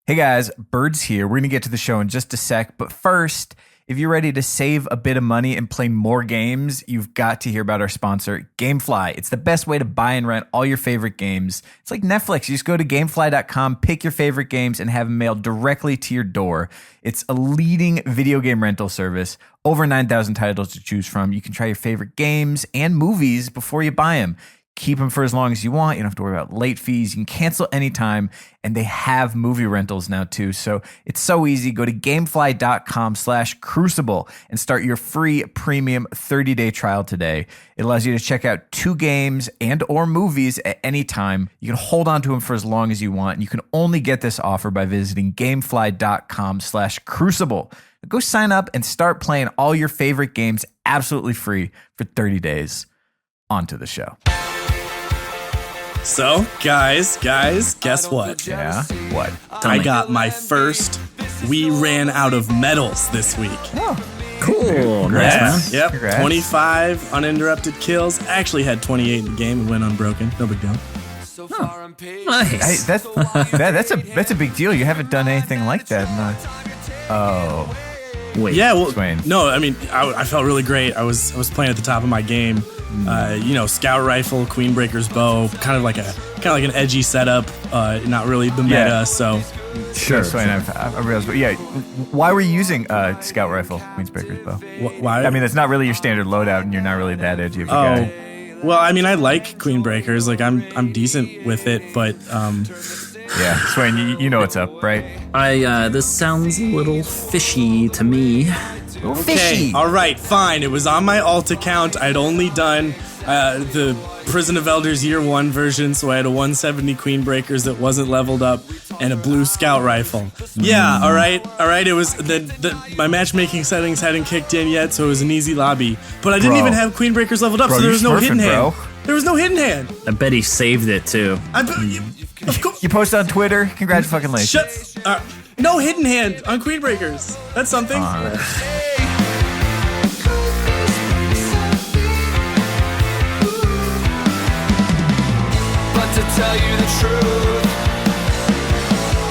Hey guys, Bird's here. We're going to get to the show in just a sec. But first, if you're ready to save a bit of money and play more games, you've got to hear about our sponsor, Gamefly. It's the best way to buy and rent all your favorite games. It's like Netflix. You just go to gamefly.com, pick your favorite games, and have them mailed directly to your door. It's a leading video game rental service. Over 9,000 titles to choose from. You can try your favorite games and movies before you buy them. Keep them for as long as you want. You don't have to worry about late fees. You can cancel anytime, and they have movie rentals now too. So it's so easy. Go to gamefly.com/crucible and start your free premium 30-day trial today. It allows you to check out 2 games and or movies at any time. You can hold on to them for as long as you want. And you can only get this offer by visiting gamefly.com/crucible. Go sign up and start playing all your favorite games absolutely free for 30 days. On to the show. So, guys, guess what? Yeah, what? I got my first We Ran Out of Medals this week. Oh, cool. Congrats, man. Yep, Congrats. 25 uninterrupted kills. I actually had 28 in the game and went unbroken. No big deal. Oh, nice. Hey, that's a big deal. You haven't done anything like that. Wait. Yeah, well, Swain. no, I mean, I felt really great. I was playing at the top of my game. Scout rifle, Queenbreaker's bow, kind of like an edgy setup. Not really the meta. Yeah. So Sure, Swain, I realized. But yeah, why were you using Scout Rifle, Queenbreaker's bow? why? I mean, that's not really your standard loadout, and you're not really that edgy of a guy. Well, I mean, I like Queenbreakers. Like, I'm decent with it, but Yeah, Swain, you know what's up, right? This sounds a little fishy to me. okay, all right, fine. It was on my alt account. I'd only done the Prison of Elders Year 1 version, so I had a 170 Queenbreakers that wasn't leveled up and a blue Scout Rifle. Yeah, all right. It was my matchmaking settings hadn't kicked in yet, so it was an easy lobby. But I didn't even have Queenbreakers leveled up, so there was no hidden hand. There was no hidden hand. I bet he saved it too. Of course. You posted on Twitter. Congratulations. No hidden hand on Queenbreakers. That's something. To tell you the truth,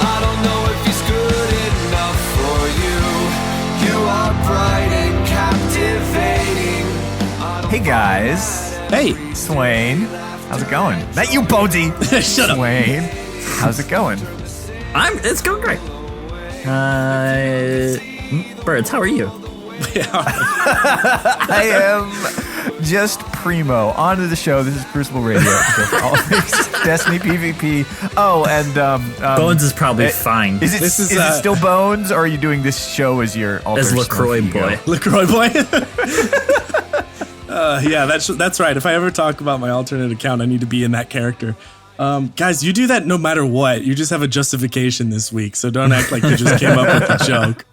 I don't know if he's good enough for you. You are bright and captivating. Hey guys. Hey, Swain. How's it going? Not you, Bonesy. shut up. Swain. How's it going? It's going great. Birds, how are you? I am just primo. On to the show. This is Crucible Radio. For all things Destiny PvP. Oh, and Bones is probably fine. Is it still Bones, or are you doing this show as your alter As LaCroix Smurf boy. ego? LaCroix boy. Yeah, that's right. If I ever talk about my alternate account, I need to be in that character. Guys, you do that no matter what. You just have a justification this week, so don't act like you just came up with the joke.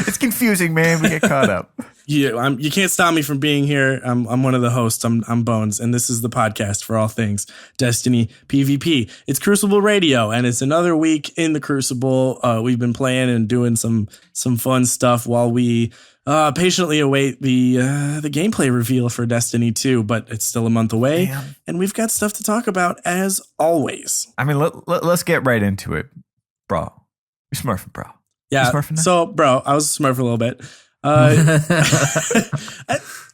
It's confusing, man. We get caught up. Yeah, you can't stop me from being here. I'm one of the hosts. I'm Bones, and this is the podcast for all things Destiny PvP. It's Crucible Radio, and it's another week in the Crucible. We've been playing and doing some fun stuff while we patiently await the gameplay reveal for Destiny 2, but it's still a month away, and we've got stuff to talk about as always. I mean, let's get right into it, bro. You're smurfing, bro. Yeah. So, bro, I was smurfing a little bit.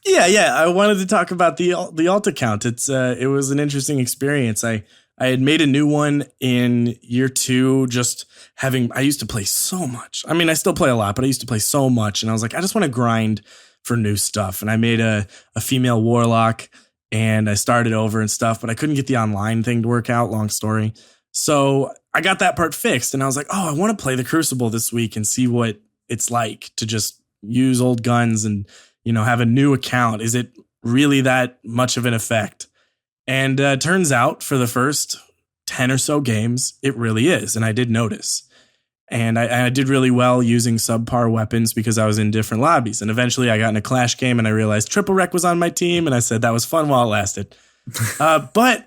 Yeah. I wanted to talk about the alt account. It was an interesting experience. I had made a new one in year 2. I used to play so much. I mean, I still play a lot, but I used to play so much, and I was like, I just want to grind for new stuff. And I made a female warlock, and I started over and stuff, but I couldn't get the online thing to work out. Long story. So I got that part fixed, and I was like, oh, I want to play the Crucible this week and see what it's like to just use old guns and, have a new account. Is it really that much of an effect? And turns out for the first 10 or so games, it really is. And I did notice. And I did really well using subpar weapons because I was in different lobbies. And eventually I got in a Clash game and I realized Triple Wreck was on my team. And I said that was fun while it lasted. But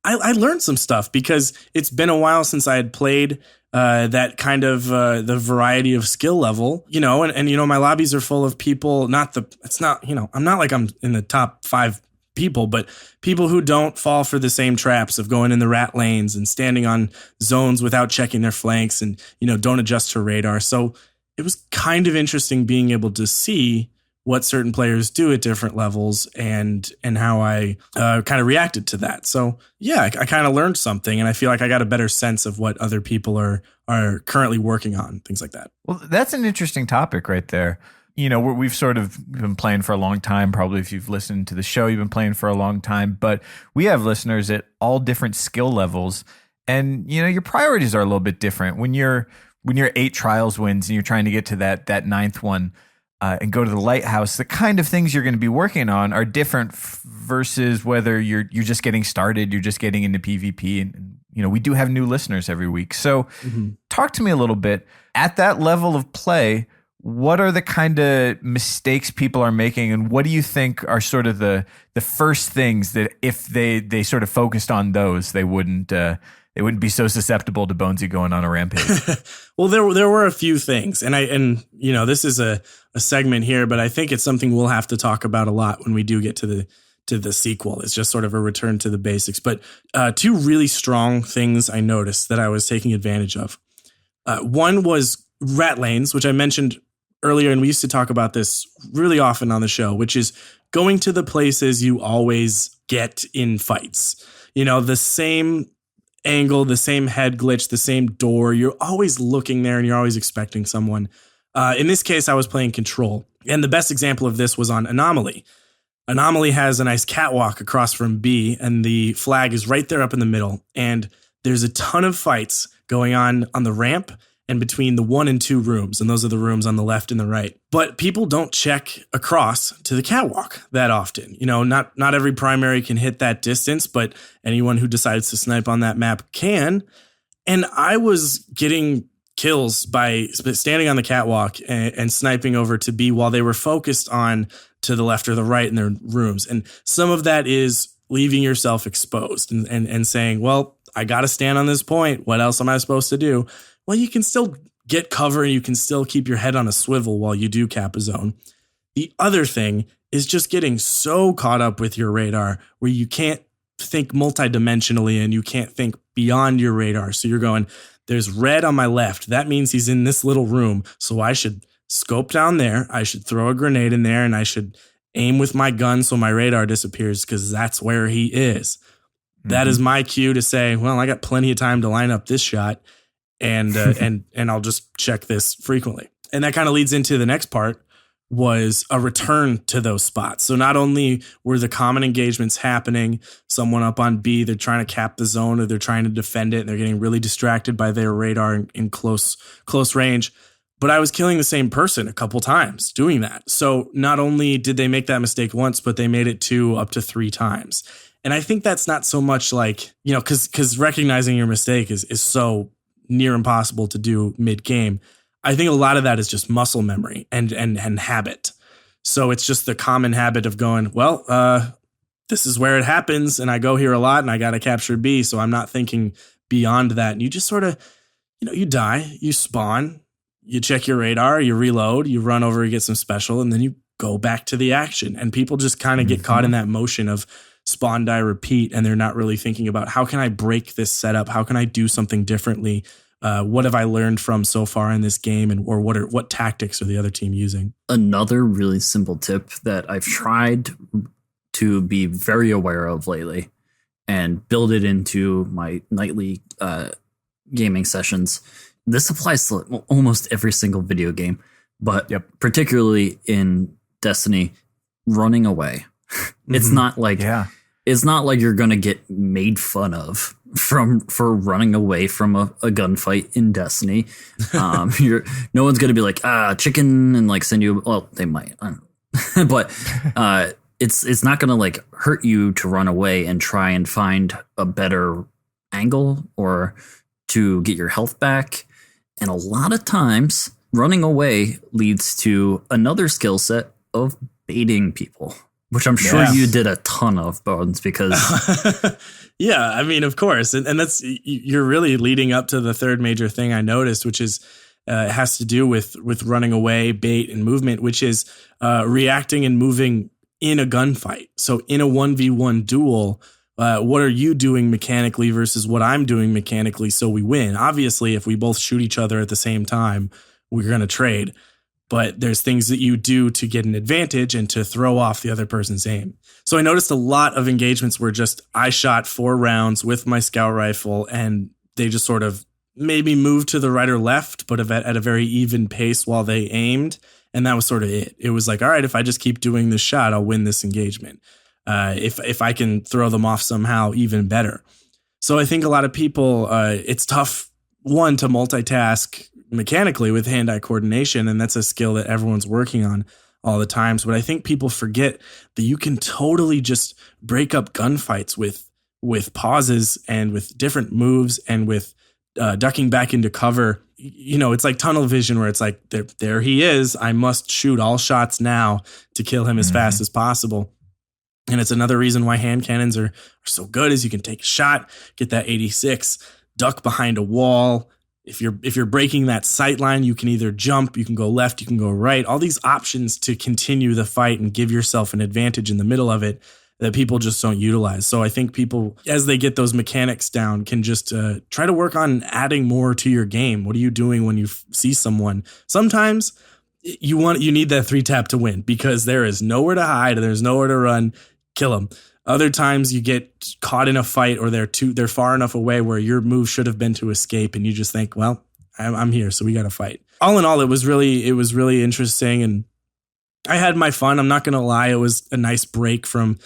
I learned some stuff because it's been a while since I had played that kind of the variety of skill level, and my lobbies are full of people. I'm not like I'm in the top 5 people, but people who don't fall for the same traps of going in the rat lanes and standing on zones without checking their flanks and, don't adjust to radar. So it was kind of interesting being able to see what certain players do at different levels and how I kind of reacted to that. So yeah, I kind of learned something, and I feel like I got a better sense of what other people are currently working on, things like that. Well, that's an interesting topic right there. We've sort of been playing for a long time. Probably if you've listened to the show, you've been playing for a long time, but we have listeners at all different skill levels, and your priorities are a little bit different. When you're 8 trials wins and you're trying to get to that 9th one, and go to the lighthouse, the kind of things you're going to be working on are different versus whether you're just getting started, you're just getting into PvP. And we do have new listeners every week. So talk to me a little bit. At that level of play, what are the kind of mistakes people are making, and what do you think are sort of the first things that if they sort of focused on those, they wouldn't be so susceptible to Bonesy going on a rampage? Well, there were a few things, and this is a segment here, but I think it's something we'll have to talk about a lot when we do get to the sequel. It's just sort of a return to the basics. But 2 really strong things I noticed that I was taking advantage of. One was rat lanes, which I mentioned earlier, and we used to talk about this really often on the show, which is going to the places you always get in fights. The same angle, the same head glitch, the same door. You're always looking there and you're always expecting someone. In this case, I was playing Control. And the best example of this was on Anomaly. Anomaly has a nice catwalk across from B, and the flag is right there up in the middle. And there's a ton of fights going on the ramp and between the 1 and 2 rooms. And those are the rooms on the left and the right. But people don't check across to the catwalk that often. Not every primary can hit that distance, but anyone who decides to snipe on that map can. And I was getting kills by standing on the catwalk and sniping over to B while they were focused on to the left or the right in their rooms. And some of that is leaving yourself exposed and saying, well, I got to stand on this point. What else am I supposed to do? Well, you can still get cover and you can still keep your head on a swivel while you do cap a zone. The other thing is just getting so caught up with your radar where you can't think multidimensionally and you can't think beyond your radar. So you're going, there's red on my left. That means he's in this little room. So I should scope down there. I should throw a grenade in there and I should aim with my gun so my radar disappears because that's where he is. Mm-hmm. That is my cue to say, well, I got plenty of time to line up this shot and I'll just check this frequently. And that kind of leads into the next part, was a return to those spots. So not only were the common engagements happening, someone up on B, they're trying to cap the zone or they're trying to defend it and they're getting really distracted by their radar in close range, but I was killing the same person a couple times doing that. So not only did they make that mistake once, but they made it 2 up to 3 times. And I think that's not so much like, because recognizing your mistake is so near impossible to do mid-game. I think a lot of that is just muscle memory and habit. So it's just the common habit of going, well, this is where it happens and I go here a lot and I got to capture B. So I'm not thinking beyond that. And you just sort of, you die, you spawn, you check your radar, you reload, you run over, you get some special, and then you go back to the action. And people just kind of get caught in that motion of spawn, die, repeat. And they're not really thinking about how can I break this setup? How can I do something differently? What have I learned from so far in this game, and or what tactics are the other team using? Another really simple tip that I've tried to be very aware of lately and build it into my nightly gaming sessions. This applies to almost every single video game, but particularly in Destiny, running away. It's not like it's not like you're going to get made fun of for running away from a gunfight in Destiny. No one's going to be like, chicken, and like send you. Well, they might, I don't know. But it's not going to like hurt you to run away and try and find a better angle or to get your health back. And a lot of times running away leads to another skill set of baiting people, which I'm sure you did a ton of, Bones, because yeah, I mean, of course. And that's, you're really leading up to the third major thing I noticed, which is has to do with running away, bait, and movement, which is reacting and moving in a gunfight. So in a 1v1 duel, what are you doing mechanically versus what I'm doing mechanically so we win? Obviously, if we both shoot each other at the same time, we're going to trade. But there's things that you do to get an advantage and to throw off the other person's aim. So I noticed a lot of engagements where just I shot 4 rounds with my scout rifle and they just sort of maybe moved to the right or left, but at a very even pace while they aimed. And that was sort of it. It was like, all right, if I just keep doing this shot, I'll win this engagement. If I can throw them off somehow, even better. So I think a lot of people, it's tough, one, to multitask mechanically with hand-eye coordination, and that's a skill that everyone's working on all the times. But I think people forget that you can totally just break up gunfights with pauses and with different moves and with ducking back into cover. You know, it's like tunnel vision where it's like, there he is. I must shoot all shots now to kill him as fast as possible. And it's another reason why hand cannons are so good is you can take a shot, get that 86, duck behind a wall. If you're breaking that sight line, you can either jump, you can go left, you can go right. All these options to continue the fight and give yourself an advantage in the middle of it that people just don't utilize. So I think people, as they get those mechanics down, can just try to work on adding more to your game. What are you doing when you see someone? Sometimes you need that 3-tap to win because there is nowhere to hide and there's nowhere to run. Kill them. Other times you get caught in a fight or they're far enough away where your move should have been to escape and you just think, well, I'm here, so we got to fight. All in all, it was really interesting and I had my fun. I'm not going to lie. It was a nice break from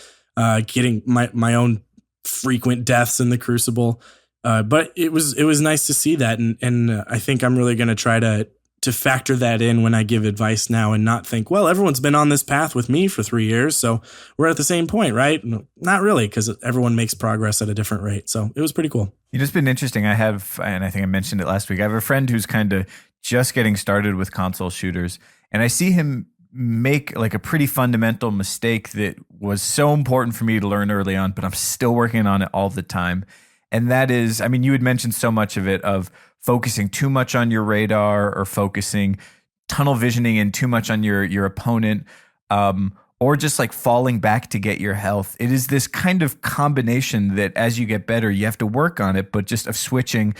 getting my own frequent deaths in the Crucible. But it was nice to see that. And I think I'm really going to try to factor that in when I give advice now and not think, well, everyone's been on this path with me for 3 years, so we're at the same point, right? No, not really, because everyone makes progress at a different rate. So it was pretty cool. It's been interesting. I have, and I think I mentioned it last week, I have a friend who's kind of just getting started with console shooters, and I see him make like a pretty fundamental mistake that was so important for me to learn early on, but I'm still working on it all the time. And that is, I mean, you had mentioned so much of it, of focusing too much on your radar or focusing tunnel visioning in too much on your opponent, or just like falling back to get your health. It is this kind of combination that as you get better, you have to work on it, but just of switching,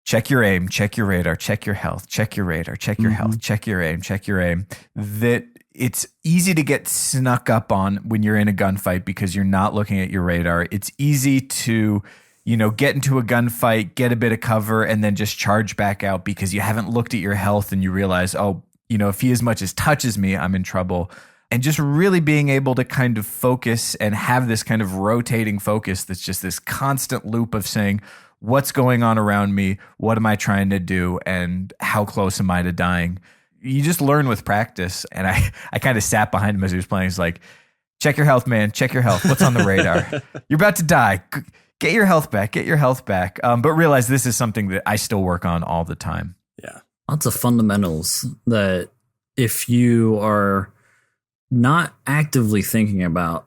check your aim, check your radar, check your health, check your radar, check your health, check your aim, check your aim. That it's easy to get snuck up on when you're in a gunfight because you're not looking at your radar. It's easy to get into a gunfight, get a bit of cover, and then just charge back out because you haven't looked at your health and you realize, if he as much as touches me, I'm in trouble. And just really being able to kind of focus and have this kind of rotating focus that's just this constant loop of saying, what's going on around me? What am I trying to do? And how close am I to dying? You just learn with practice. And I kind of sat behind him as he was playing. He's like, check your health, man. Check your health. What's on the radar? You're about to die. Get your health back. Get your health back. But realize this is something that I still work on all the time. Yeah. Lots of fundamentals that if you are not actively thinking about,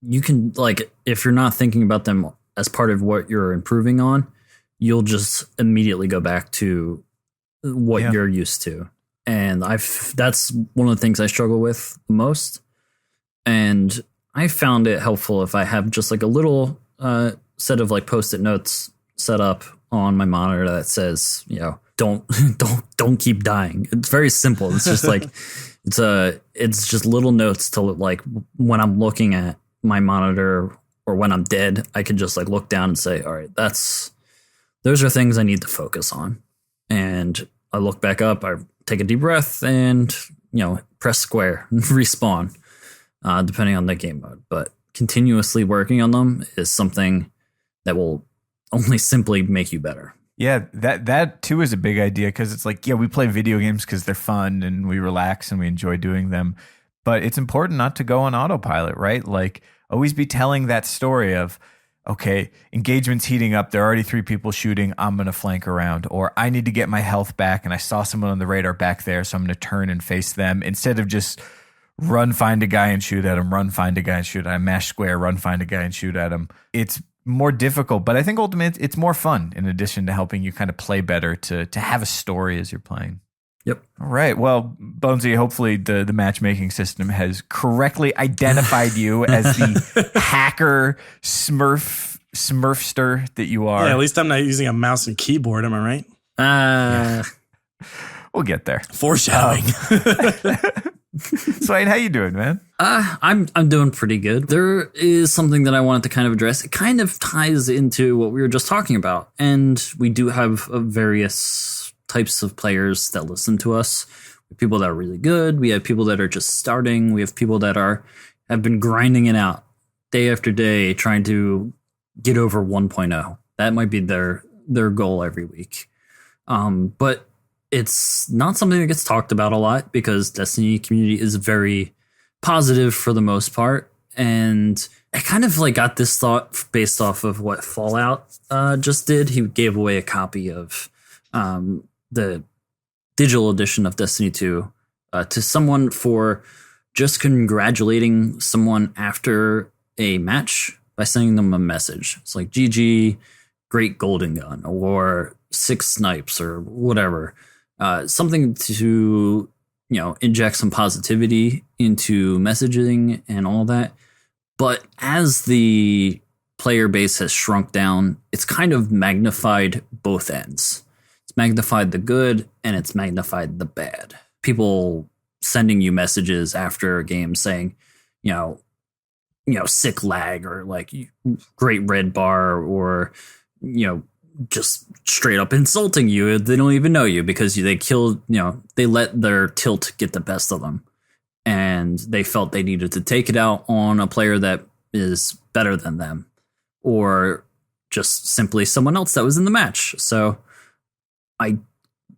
you can, like, if you're not thinking about them as part of what you're improving on, you'll just immediately go back to what you're used to. And that's one of the things I struggle with the most. And I found it helpful if I have just like a little set of like Post-it notes set up on my monitor that says, don't keep dying. It's very simple. It's just like it's just little notes to like when I'm looking at my monitor or when I'm dead, I can just like look down and say, all right, those are things I need to focus on. And I look back up, I take a deep breath and, press square and respawn, depending on the game mode. But continuously working on them is something that will only simply make you better. Yeah, that too is a big idea because it's like, we play video games because they're fun and we relax and we enjoy doing them. But it's important not to go on autopilot, right? Like always be telling that story of, okay, engagement's heating up. There are already 3 people shooting. I'm going to flank around. Or I need to get my health back and I saw someone on the radar back there, so I'm going to turn and face them instead of just run, find a guy and shoot at him, run, find a guy and shoot at him, mash square, run, find a guy and shoot at him. It's more difficult, but I think ultimately it's more fun in addition to helping you kind of play better to have a story as you're playing. Yep. All right. Well, Bonesy, hopefully the matchmaking system has correctly identified you as the hacker smurfster that you are. Yeah, at least I'm not using a mouse and keyboard. Am I right? We'll get there. Foreshadowing. Swain, how you doing, man? I'm doing pretty good. There is something that I wanted to kind of address. It kind of ties into what we were just talking about, and we do have various types of players that listen to us. We have people that are really good. We have people that are just starting. We have people that have been grinding it out day after day, trying to get over 1.0. That might be their goal every week. But it's not something that gets talked about a lot because Destiny community is very positive for the most part. And I kind of like got this thought based off of what Fallout just did. He gave away a copy of the digital edition of Destiny 2 to someone for just congratulating someone after a match by sending them a message. It's like, GG, great golden gun, or 6 snipes, or whatever. Something to, inject some positivity into messaging and all that. But as the player base has shrunk down, it's kind of magnified both ends. It's magnified the good and it's magnified the bad. People sending you messages after a game saying, sick lag, or like great red bar, or, just straight up insulting you. They don't even know you because they killed, they let their tilt get the best of them. And they felt they needed to take it out on a player that is better than them, or just simply someone else that was in the match. So I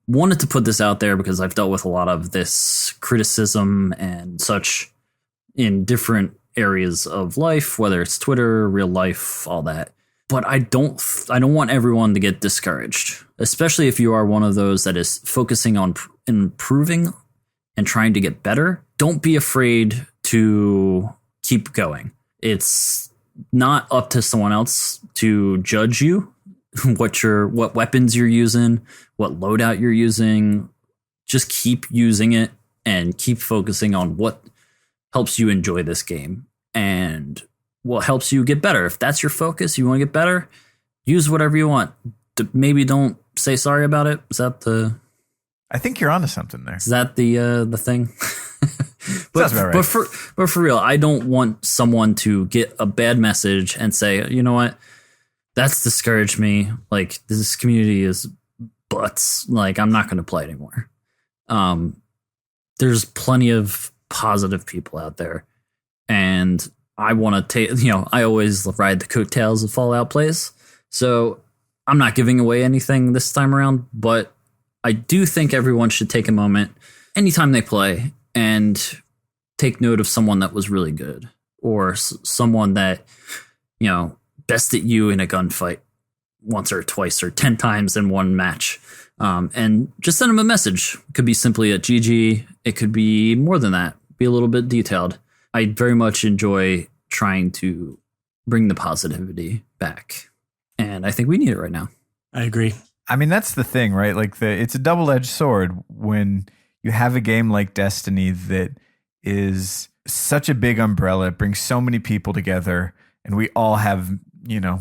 wanted to put this out there because I've dealt with a lot of this criticism and such in different areas of life, whether it's Twitter, real life, all that. But I don't want everyone to get discouraged, especially if you are one of those that is focusing on improving and trying to get better. Don't be afraid to keep going. It's not up to someone else to judge you, what weapons you're using, what loadout you're using. Just keep using it and keep focusing on what helps you enjoy this game and what helps you get better. If that's your focus, you want to get better, use whatever you want. Maybe don't say sorry about it. Is that the... I think you're onto something there. Is that the thing? But for real, I don't want someone to get a bad message and say, you know what, that's discouraged me. Like, this community is butts. Like, I'm not going to play anymore. There's plenty of positive people out there, and I want to take, I always ride the coattails of Fallout plays. So I'm not giving away anything this time around, but I do think everyone should take a moment anytime they play and take note of someone that was really good, or someone that, bested you in a gunfight once or twice or 10 times in one match. And just send them a message. It could be simply a GG. It could be more than that. Be a little bit detailed. I very much enjoy trying to bring the positivity back. And I think we need it right now. I agree. I mean, that's the thing, right? Like, it's a double-edged sword when you have a game like Destiny that is such a big umbrella. It brings so many people together, and we all have,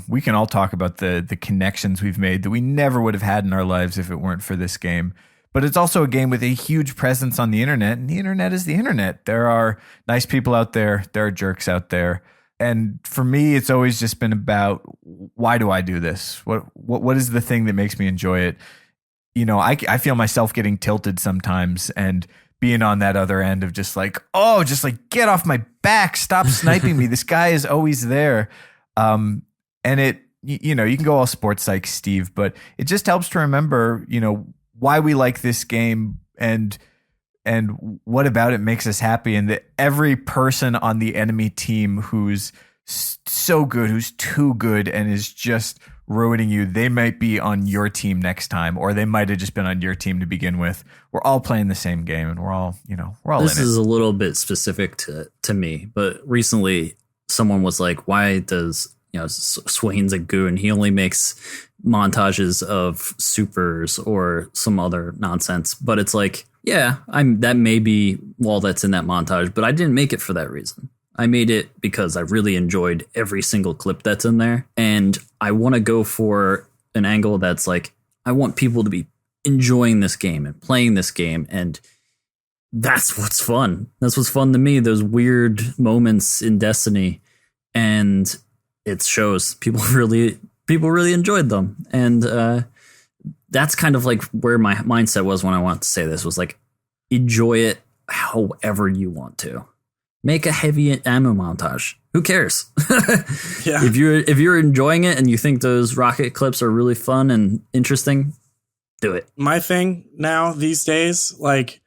we can all talk about the connections we've made that we never would have had in our lives if it weren't for this game. But it's also a game with a huge presence on the internet, and the internet is the internet. There are nice people out there. There are jerks out there. And for me, it's always just been about, why do I do this? What is the thing that makes me enjoy it? I feel myself getting tilted sometimes, and being on that other end of just like, get off my back. Stop sniping me. This guy is always there. And it, you can go all sports psych, Steve, but it just helps to remember, why we like this game and what about it makes us happy, and that every person on the enemy team who's so good, who's too good, and is just ruining you, they might be on your team next time, or they might have just been on your team to begin with. We're all playing the same game, and we're all this in it. Is a little bit specific to me, but recently someone was like, why does Swain's a goon? He only makes montages of supers or some other nonsense. But it's like, yeah, that may be all that's in that montage, but I didn't make it for that reason. I made it because I really enjoyed every single clip that's in there. And I want to go for an angle that's like, I want people to be enjoying this game and playing this game. And that's what's fun. That's what's fun to me. Those weird moments in Destiny. And it shows people really enjoyed them. And that's kind of like where my mindset was when I wanted to say this, was like, enjoy it however you want to. Make a heavy ammo montage. Who cares? Yeah. If you're enjoying it and you think those rocket clips are really fun and interesting, do it. My thing now these days, like,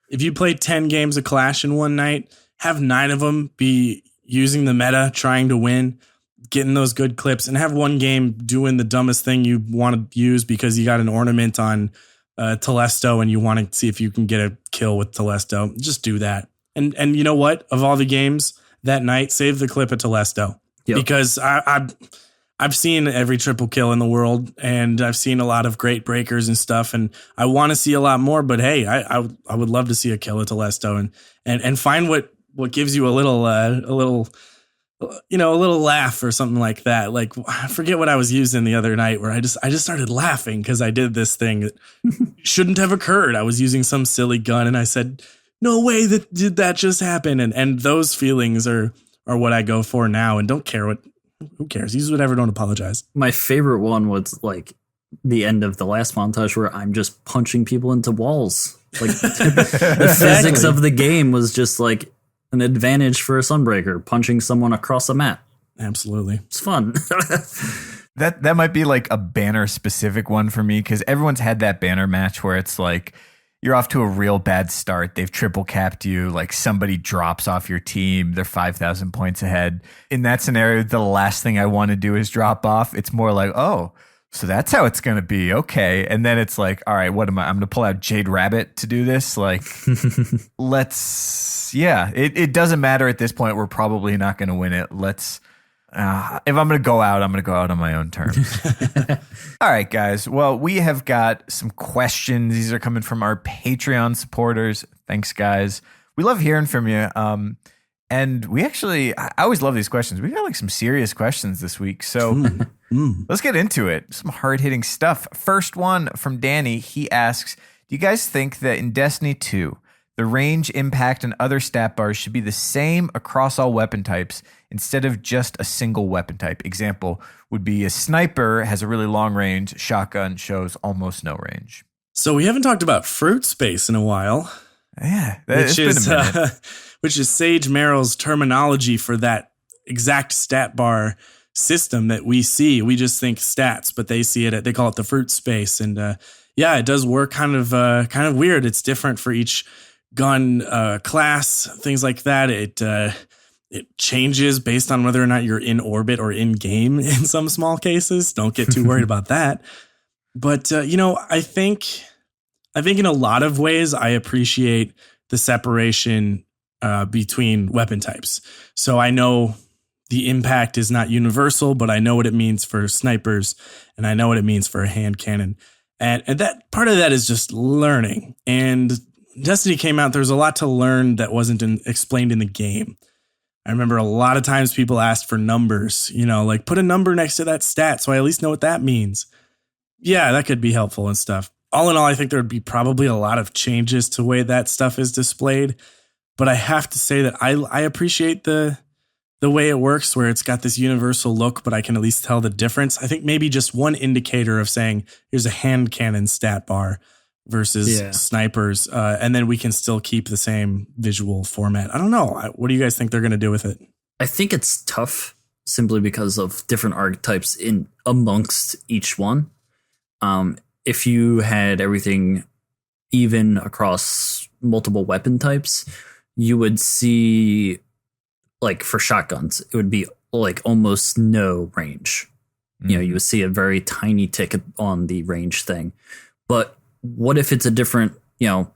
if you play 10 games of Clash in one night, have 9 of them be using the meta, trying to win, getting those good clips, and have one game doing the dumbest thing you want to use because you got an ornament on Telesto and you want to see if you can get a kill with Telesto. Just do that. And you know what? Of all the games that night, save the clip at Telesto. Yep. Because I've seen every triple kill in the world, and I've seen a lot of great breakers and stuff, and I want to see a lot more. But hey, I would love to see a kill at Telesto and find what gives you a little laugh or something like that. Like, I forget what I was using the other night where I just started laughing because I did this thing that shouldn't have occurred. I was using some silly gun and I said, no way did that just happen. And those feelings are what I go for now, and don't care who cares? Use whatever, don't apologize. My favorite one was like the end of the last montage where I'm just punching people into walls. Like the physics of the game was just like an advantage for a Sunbreaker, punching someone across a map. Absolutely. It's fun. That might be like a banner specific one for me, because everyone's had that banner match where it's like you're off to a real bad start. They've triple capped you. Like somebody drops off your team. They're 5,000 points ahead. In that scenario, the last thing I want to do is drop off. It's more like, oh, so that's how it's going to be. Okay. And then it's like, all right, what am I? I'm going to pull out Jade Rabbit to do this. Like, it doesn't matter at this point. We're probably not going to win it. If I'm going to go out, I'm going to go out on my own terms. All right, guys. Well, we have got some questions. These are coming from our Patreon supporters. Thanks, guys. We love hearing from you. And we actually, I always love these questions. We got like some serious questions this week. So let's get into it. Some hard-hitting stuff. First one from Danny. He asks, do you guys think that in Destiny 2, the range, impact, and other stat bars should be the same across all weapon types instead of just a single weapon type? Example would be a sniper has a really long range, shotgun shows almost no range. So we haven't talked about fruit space in a while. Yeah, which is Sage Merrill's terminology for that exact stat bar system that we see. We just think stats, but they see it. They call it the fruit space, and it does work kind of weird. It's different for each gun class, things like that. It changes based on whether or not you're in orbit or in game in some small cases. Don't get too worried about that. But I think in a lot of ways I appreciate the separation between weapon types. So I know the impact is not universal, but I know what it means for snipers, and I know what it means for a hand cannon. And that part of that is just learning. And Destiny came out, there was a lot to learn that wasn't explained in the game. I remember a lot of times people asked for numbers, like put a number next to that stat so I at least know what that means. Yeah, that could be helpful and stuff. All in all, I think there would be probably a lot of changes to the way that stuff is displayed. But I have to say that I appreciate the way it works, where it's got this universal look, but I can at least tell the difference. I think maybe just one indicator of saying, here's a hand cannon stat bar versus snipers, and then we can still keep the same visual format. I don't know. What do you guys think they're going to do with it? I think it's tough simply because of different archetypes in amongst each one. If you had everything even across multiple weapon types, you would see, like for shotguns, it would be like almost no range. Mm-hmm. You would see a very tiny tick on the range thing. But what if it's a different,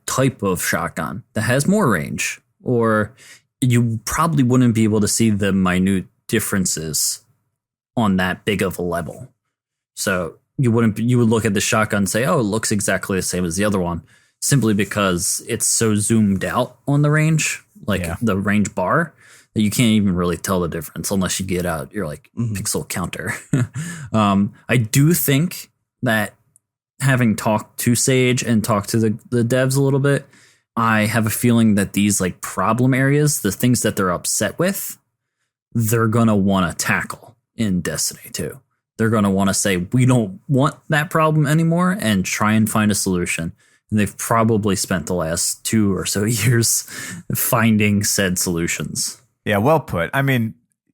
type of shotgun that has more range? Or you probably wouldn't be able to see the minute differences on that big of a level. So you would look at the shotgun and say, oh, it looks exactly the same as the other one, simply because it's so zoomed out on the range, the range bar, that you can't even really tell the difference unless you get out your pixel counter. I do think that having talked to Sage and talked to the devs a little bit, I have a feeling that these problem areas, the things that they're upset with, they're going to want to tackle in Destiny 2. They're going to want to say, we don't want that problem anymore, and try and find a solution. And they've probably spent the last 2 or so years finding said solutions. Yeah, well put. I mean,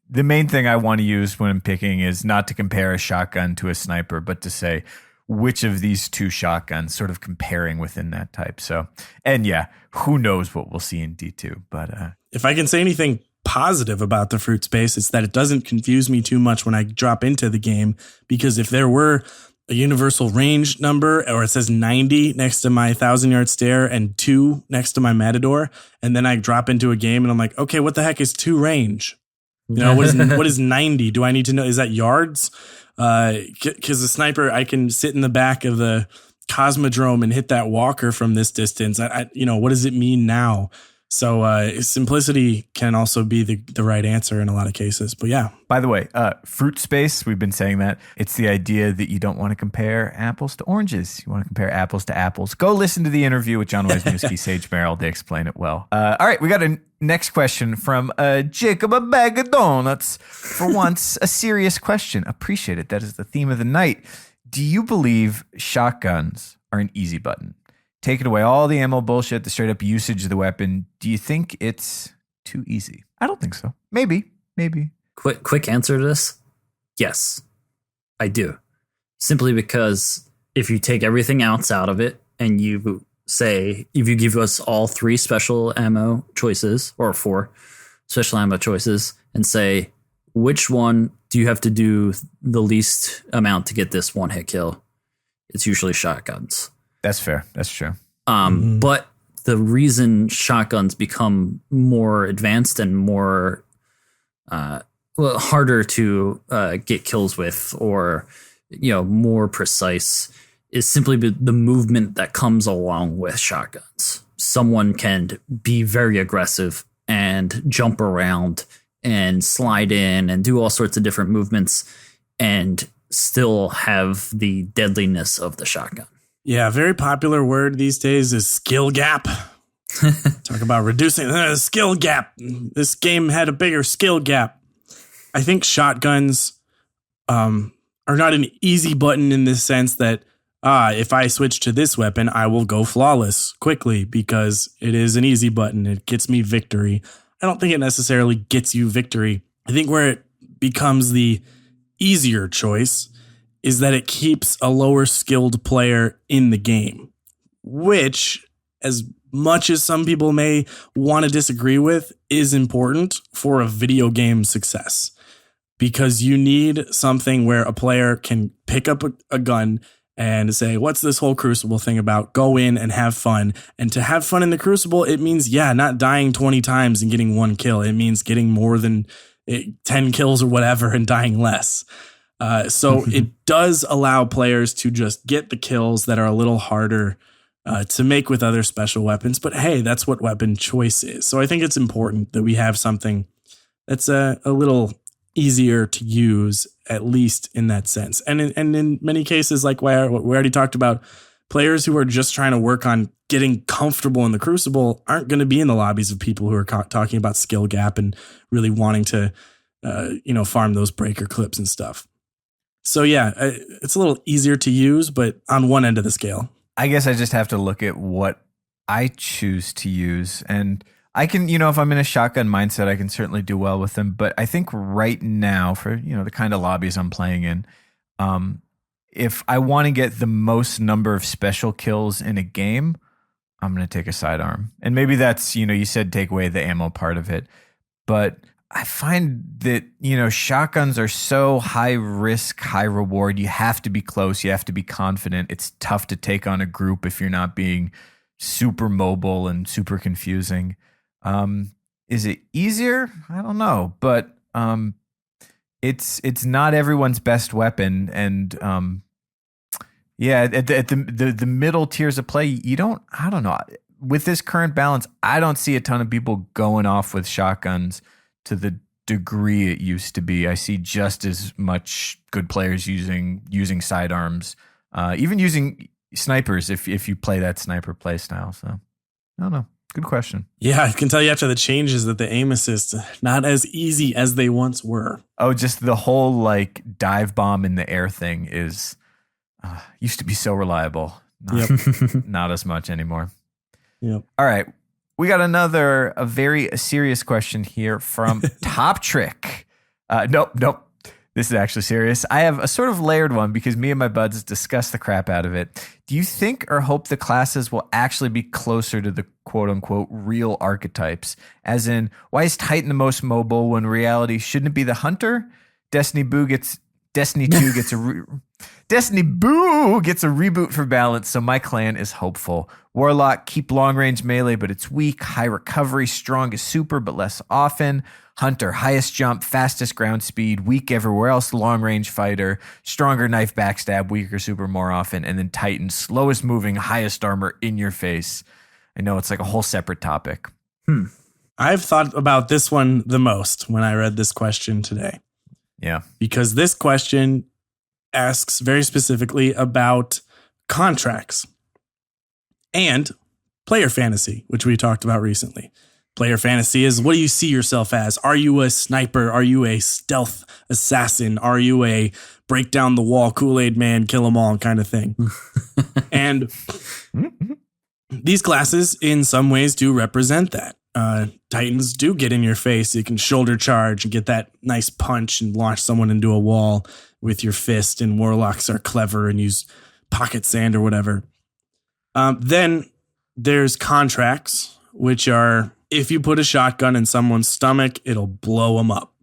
the main thing I want to use when I'm picking is not to compare a shotgun to a sniper, but to say which of these 2 shotguns sort of comparing within that type. So, and yeah, who knows what we'll see in D2. But if I can say anything positive about the fruit space, it's that it doesn't confuse me too much when I drop into the game, because if there were a universal range number, or it says 90 next to my 1,000-yard stare and 2 next to my Matador, and then I drop into a game and I'm like, okay, what the heck is 2 range? You know, what is 90? Do I need to know? Is that yards? Because the sniper, I can sit in the back of the Cosmodrome and hit that walker from this distance. What does it mean now? So simplicity can also be the right answer in a lot of cases. But yeah. By the way, fruit space, we've been saying that. It's the idea that you don't want to compare apples to oranges. You want to compare apples to apples. Go listen to the interview with John Wisniewski, Sage Merrill. They explain it well. All right, we got a next question from Jacob, a bag of donuts. For once, a serious question. Appreciate it. That is the theme of the night. Do you believe shotguns are an easy button? Taking away all the ammo bullshit, the straight up usage of the weapon. Do you think it's too easy? I don't think so. Maybe. Quick answer to this. Yes, I do. Simply because if you take everything else out of it and you say, if you give us all 3 special ammo choices or 4 special ammo choices and say, which one do you have to do the least amount to get this 1-hit kill? It's usually shotguns. That's fair. That's true. But the reason shotguns become more advanced and more harder to get kills with, or more precise, is simply the movement that comes along with shotguns. Someone can be very aggressive and jump around and slide in and do all sorts of different movements and still have the deadliness of the shotgun. Yeah, a very popular word these days is skill gap. Talk about reducing the skill gap. This game had a bigger skill gap. I think shotguns are not an easy button in the sense that if I switch to this weapon, I will go flawless quickly because it is an easy button. It gets me victory. I don't think it necessarily gets you victory. I think where it becomes the easier choice is that it keeps a lower skilled player in the game, which, as much as some people may want to disagree with, is important for a video game success, because you need something where a player can pick up a gun and say, what's this whole Crucible thing about? Go in and have fun. And to have fun in the Crucible, it means, not dying 20 times and getting 1 kill. It means getting more than 10 kills or whatever and dying less. So it does allow players to just get the kills that are a little harder to make with other special weapons. But hey, that's what weapon choice is. So I think it's important that we have something that's a little easier to use, at least in that sense. And in many cases, like what we already talked about, players who are just trying to work on getting comfortable in the Crucible aren't going to be in the lobbies of people who are talking about skill gap and really wanting to, farm those breaker clips and stuff. So yeah, it's a little easier to use, but on one end of the scale. I guess I just have to look at what I choose to use. And I can, if I'm in a shotgun mindset, I can certainly do well with them. But I think right now, for, the kind of lobbies I'm playing in, if I want to get the most number of special kills in a game, I'm going to take a sidearm. And maybe that's, you said take away the ammo part of it. But I find that, shotguns are so high risk, high reward. You have to be close. You have to be confident. It's tough to take on a group if you're not being super mobile and super confusing. Is it easier? I don't know, but it's not everyone's best weapon. And Yeah, at the middle tiers of play, I don't know. With this current balance, I don't see a ton of people going off with shotguns to the degree it used to be. I see just as much good players using sidearms, even using snipers if you play that sniper play style. So I don't know. Good question. Yeah, I can tell you after the changes that the aim assist not as easy as they once were. Oh, just the whole like dive bomb in the air thing is used to be so reliable. Not as much anymore. Yep. All right. We got a very serious question here from Top Trick. Nope. This is actually serious. I have a sort of layered one because me and my buds discussed the crap out of it. Do you think or hope the classes will actually be closer to the quote unquote real archetypes? As in, why is Titan the most mobile when in reality shouldn't it be the Hunter? Destiny 2 gets Destiny Boo gets a reboot for balance, so my clan is hopeful. Warlock, keep long range melee, but it's weak. High recovery, strong as super, but less often. Hunter, highest jump, fastest ground speed, weak everywhere else, long range fighter, stronger knife backstab, weaker super more often. And then Titan, slowest moving, highest armor, in your face. I know it's like a whole separate topic. I've thought about this one the most when I read this question today. Yeah. Because this question asks very specifically about contracts and player fantasy, which we talked about recently. Player fantasy is, what do you see yourself as? Are you a sniper? Are you a stealth assassin? Are you a break down the wall Kool-Aid man, kill them all kind of thing? And these classes in some ways do represent that. Titans do get in your face. You can shoulder charge and get that nice punch and launch someone into a wall with your fist, and Warlocks are clever and use pocket sand or whatever. Then there's contracts, which are, if you put a shotgun in someone's stomach, it'll blow them up.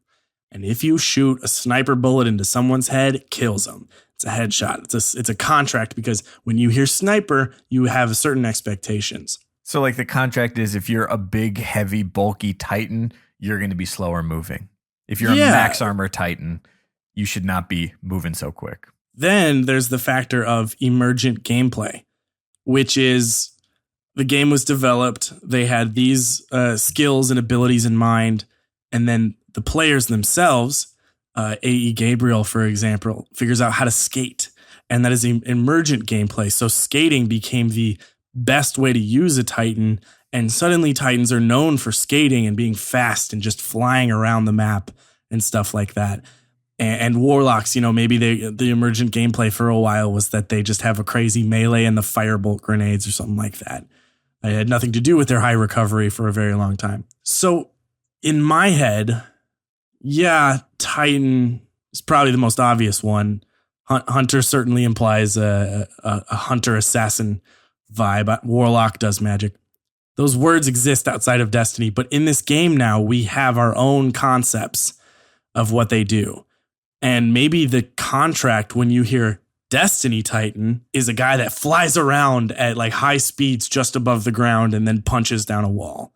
And if you shoot a sniper bullet into someone's head, it kills them. It's a headshot. It's a contract because when you hear sniper, you have certain expectations. So like the contract is, if you're a big, heavy, bulky Titan, you're going to be slower moving. If you're a max armor Titan, you should not be moving so quick. Then there's the factor of emergent gameplay, which is the game was developed. They had these skills and abilities in mind. And then the players themselves, A.E. Gabriel, for example, figures out how to skate. And that is emergent gameplay. So skating became the best way to use a Titan. And suddenly Titans are known for skating and being fast and just flying around the map and stuff like that. And Warlocks, maybe the emergent gameplay for a while was that they just have a crazy melee and the firebolt grenades or something like that. It had nothing to do with their high recovery for a very long time. So in my head, Titan is probably the most obvious one. Hunter certainly implies a hunter assassin vibe. Warlock does magic. Those words exist outside of Destiny, but in this game now, we have our own concepts of what they do. And maybe the contract, when you hear Destiny Titan, is a guy that flies around at like high speeds just above the ground and then punches down a wall.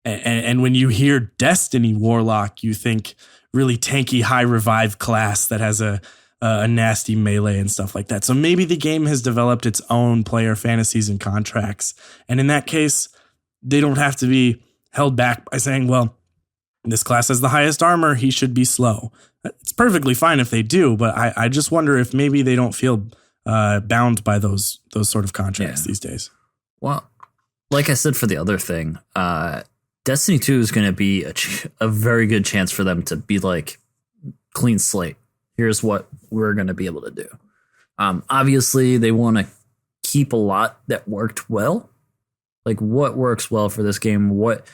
And when you hear Destiny Warlock, you think really tanky, high revive class that has a nasty melee and stuff like that. So maybe the game has developed its own player fantasies and contracts. And in that case, they don't have to be held back by saying, well, this class has the highest armor, he should be slow. It's perfectly fine if they do, but I just wonder if maybe they don't feel bound by those sort of contracts these days. Well, like I said for the other thing, Destiny 2 is going to be a very good chance for them to be like, clean slate. Here's what we're going to be able to do. Obviously, they want to keep a lot that worked well. Like what works well for this game, what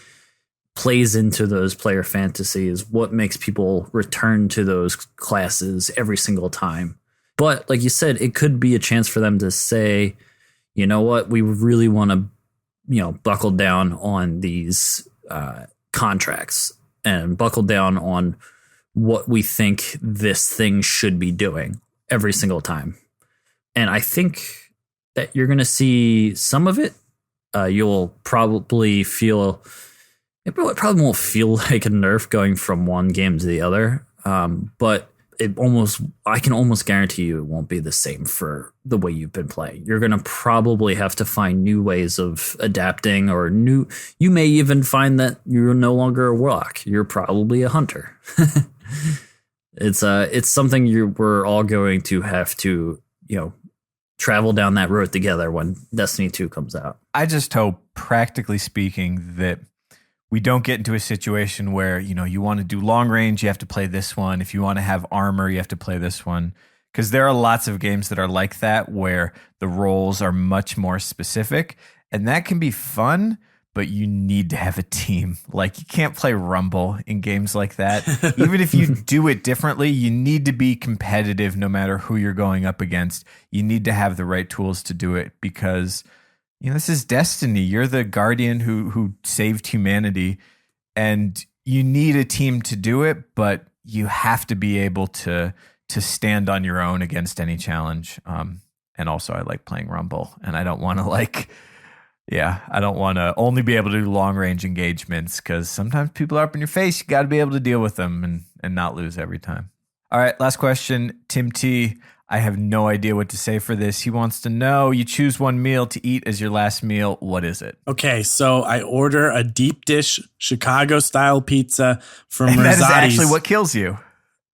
plays into those player fantasies, what makes people return to those classes every single time. But like you said, it could be a chance for them to say, you know what, we really want to, buckle down on these contracts and buckle down on what we think this thing should be doing every single time. And I think that you're going to see some of it. You'll probably feel, it probably won't feel like a nerf going from one game to the other. But I can almost guarantee you it won't be the same for the way you've been playing. You're going to probably have to find new ways of adapting, you may even find that you're no longer a warlock. You're probably a hunter. It's something we're all going to have to, travel down that road together when Destiny 2 comes out. I just hope, practically speaking, that we don't get into a situation where, you want to do long range, you have to play this one. If you want to have armor, you have to play this one. Because there are lots of games that are like that, where the roles are much more specific. And that can be fun, but you need to have a team. Like, you can't play Rumble in games like that. Even if you do it differently, you need to be competitive no matter who you're going up against. You need to have the right tools to do it, because this is Destiny. You're the guardian who saved humanity, and you need a team to do it, but you have to be able to stand on your own against any challenge. And also, I like playing Rumble, and I don't want to I don't want to only be able to do long range engagements, because sometimes people are up in your face. You got to be able to deal with them and not lose every time. All right, last question. Tim T, I have no idea what to say for this. He wants to know, you choose one meal to eat as your last meal. What is it? Okay, so I order a deep dish Chicago-style pizza from And that is Rosati's. actually what kills you.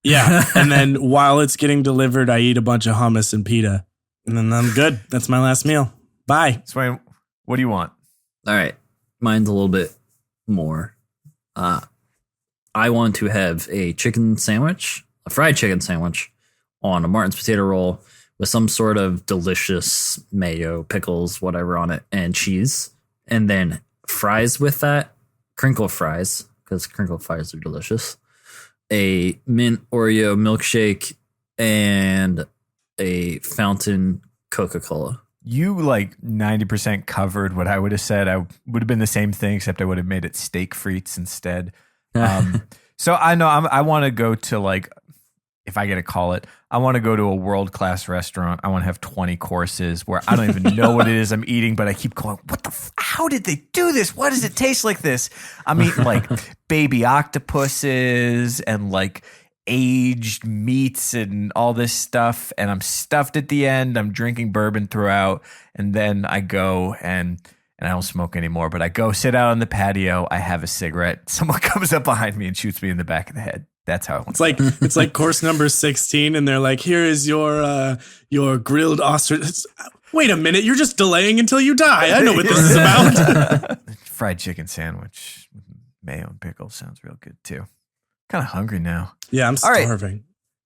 Yeah, and then while it's getting delivered, I eat a bunch of hummus and pita. And then I'm good. That's my last meal. Bye. Swain, what do you want? All right. Mine's a little bit more. I want to have a chicken sandwich, a fried chicken sandwich on a Martin's potato roll with some sort of delicious mayo, pickles, whatever on it, and cheese. And then fries with that, crinkle fries, because crinkle fries are delicious. A mint Oreo milkshake and a fountain Coca-Cola. You 90% covered what I would have said. I would have been the same thing, except I would have made it steak frites instead. So I know I want to go to if I get to call it, I want to go to a world-class restaurant. I want to have 20 courses where I don't even know what it is I'm eating, but I keep going, how did they do this? Why does it taste like this? I'm eating baby octopuses and aged meats and all this stuff, and I'm stuffed at the end. I'm drinking bourbon throughout, and then I go and I don't smoke anymore, but I go sit out on the patio. I have a cigarette. Someone comes up behind me and shoots me in the back of the head. That's how it went. It's like course number 16, and they're like, "Here is your grilled ostrich." Wait a minute, you're just delaying until you die. I know what this is about. Fried chicken sandwich with mayo and pickles sounds real good too. Kind of hungry now. Yeah, I'm All right. starving.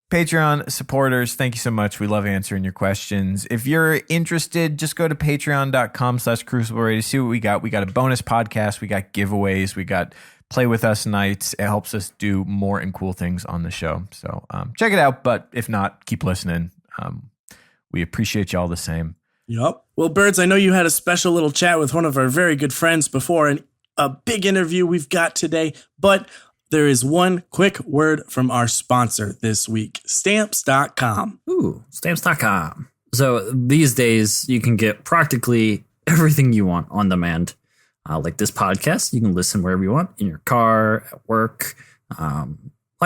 Patreon supporters, thank you so much. We love answering your questions. If you're interested, just go to patreon.com/Crucible Radio. See what we got. We got a bonus podcast. We got giveaways. We got Play With Us nights. It helps us do more and cool things on the show. So check it out. But if not, keep listening. We appreciate you all the same. Yep. Well, Birds, I know you had a special little chat with one of our very good friends before, and a big interview we've got today. But there is one quick word from our sponsor this week, Stamps.com. Ooh, Stamps.com. So these days, you can get practically everything you want on demand. Like this podcast, you can listen wherever you want, in your car, at work, while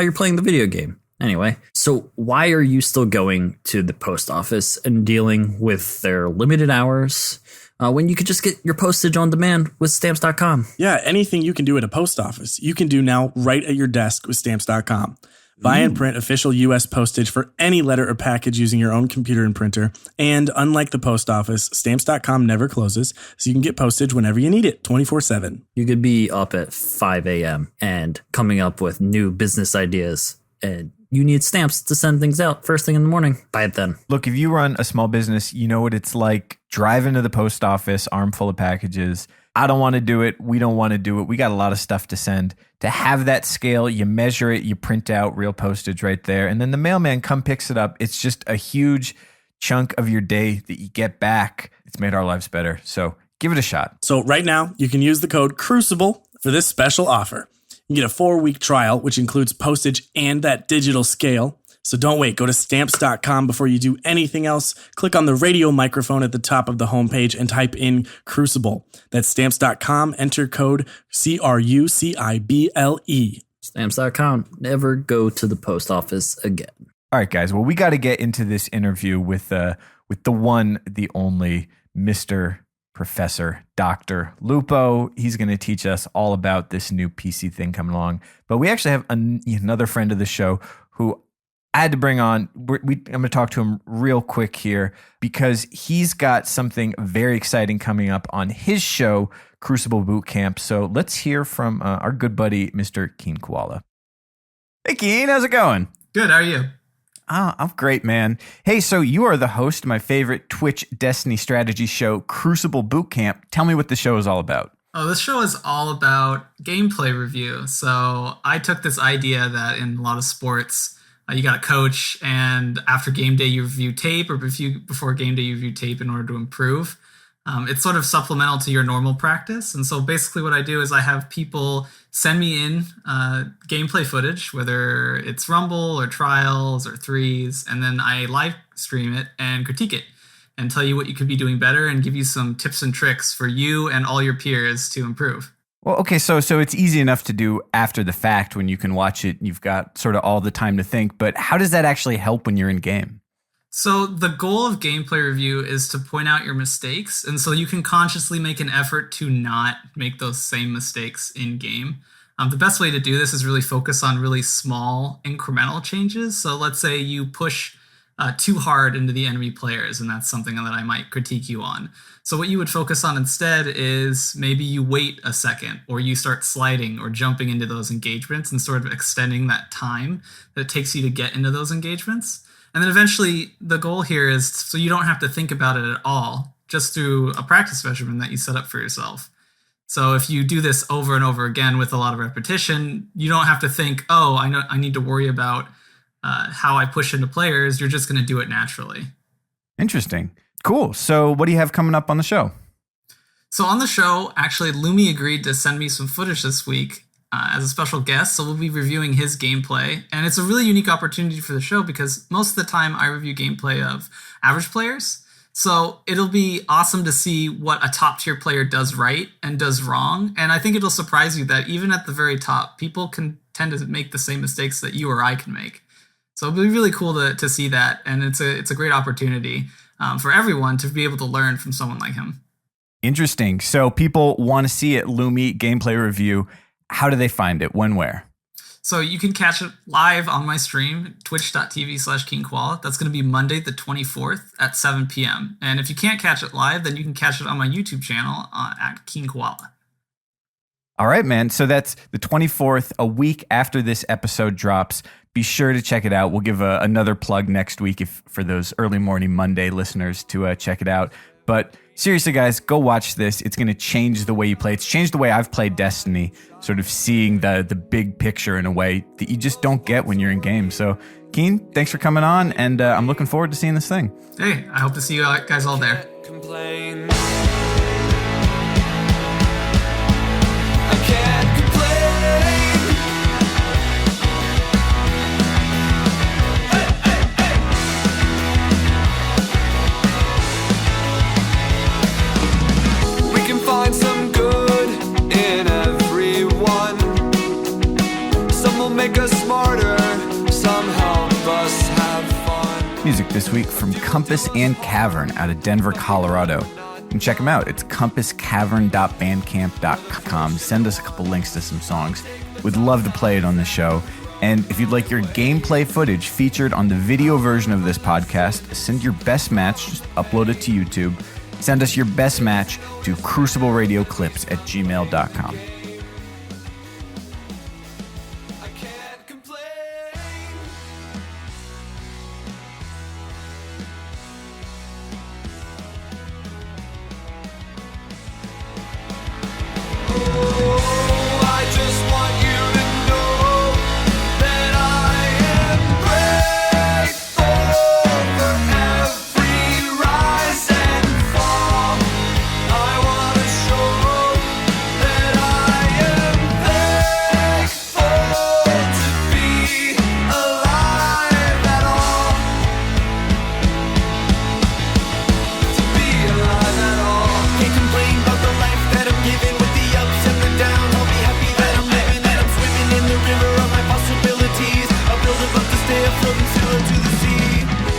you're playing the video game. Anyway, so why are you still going to the post office and dealing with their limited hours when you could just get your postage on demand with Stamps.com? Yeah, anything you can do at a post office, you can do now right at your desk with Stamps.com. Buy and print official U.S. postage for any letter or package using your own computer and printer. And unlike the post office, Stamps.com never closes, so you can get postage whenever you need it, 24/7. You could be up at 5 a.m. and coming up with new business ideas, and you need stamps to send things out first thing in the morning. Buy it then. Look, if you run a small business, you know what it's like. Driving to the post office, arm full of packages. I don't want to do it. We don't want to do it. We got a lot of stuff to send. To have that scale, you measure it, you print out real postage right there, and then the mailman picks it up. It's just a huge chunk of your day that you get back. It's made our lives better. So give it a shot. So right now, you can use the code Crucible for this special offer. You get a 4-week trial, which includes postage and that digital scale. So don't wait. Go to Stamps.com before you do anything else. Click on the radio microphone at the top of the homepage and type in Crucible. That's Stamps.com. Enter code CRUCIBLE. Stamps.com. Never go to the post office again. All right, guys. Well, we got to get into this interview with the one, the only Mr. Professor Dr. Lupo. He's going to teach us all about this new PC thing coming along. But we actually have another friend of the show who I had to bring on. I'm going to talk to him real quick here because he's got something very exciting coming up on his show, Crucible Boot Camp. So let's hear from our good buddy, Mr. Keen Koala. Hey, Keen, how's it going? Good. How are you? I'm great, man. Hey, so you are the host of my favorite Twitch Destiny strategy show, Crucible Boot Camp. Tell me what the show is all about. Oh, this show is all about gameplay review. So I took this idea that in a lot of sports, you got a coach, and after game day, you review tape, or before game day, you review tape in order to improve. It's sort of supplemental to your normal practice. And so basically what I do is I have people send me in gameplay footage, whether it's Rumble or Trials or Threes, and then I live stream it and critique it and tell you what you could be doing better and give you some tips and tricks for you and all your peers to improve. Well, okay, so it's easy enough to do after the fact when you can watch it. You've got sort of all the time to think, but how does that actually help when you're in game? So the goal of gameplay review is to point out your mistakes, and so you can consciously make an effort to not make those same mistakes in game. The best way to do this is really focus on really small incremental changes. So let's say you push too hard into the enemy players, and that's something that I might critique you on. So what you would focus on instead is maybe you wait a second, or you start sliding or jumping into those engagements and sort of extending that time that it takes you to get into those engagements. And then eventually the goal here is so you don't have to think about it at all, just through a practice regimen that you set up for yourself. So if you do this over and over again with a lot of repetition, you don't have to think, oh, I need to worry about how I push into players. You're just going to do it naturally. Interesting. Cool. So what do you have coming up on the show? So on the show, actually, Lumi agreed to send me some footage this week as a special guest. So we'll be reviewing his gameplay. And it's a really unique opportunity for the show because most of the time I review gameplay of average players. So it'll be awesome to see what a top tier player does right and does wrong. And I think it'll surprise you that even at the very top, people can tend to make the same mistakes that you or I can make. So it'll be really cool to see that. And it's a great opportunity for everyone to be able to learn from someone like him. Interesting. So people want to see it, Lumi gameplay review. How do they find it? When, where? So you can catch it live on my stream, twitch.tv/KeenKoala. That's going to be Monday the 24th at 7 p.m. And if you can't catch it live, then you can catch it on my YouTube channel at Keen Koala. All right, man. So that's the 24th, a week after this episode drops. Be sure to check it out. We'll give another plug next week for those early morning Monday listeners to check it out. But seriously, guys, go watch this. It's going to change the way you play. It's changed the way I've played Destiny, sort of seeing the big picture in a way that you just don't get when you're in game. So, Keen, thanks for coming on, and I'm looking forward to seeing this thing. Hey, I hope to see you guys all there. Complain. I can't complain. We can find some good in everyone. Some will make us smarter, some help us have fun. Music this week from Compass and Cavern out of Denver, Colorado. You can check them out. It's compasscavern.bandcamp.com. Send us a couple links to some songs. We'd love to play it on the show. And if you'd like your gameplay footage featured on the video version of this podcast, send your best match, just upload it to YouTube. Send us your best match to crucibleradioclips@gmail.com. I can't complain. Oh, I just want you to know that I am grateful for every rise and fall. I want to show that I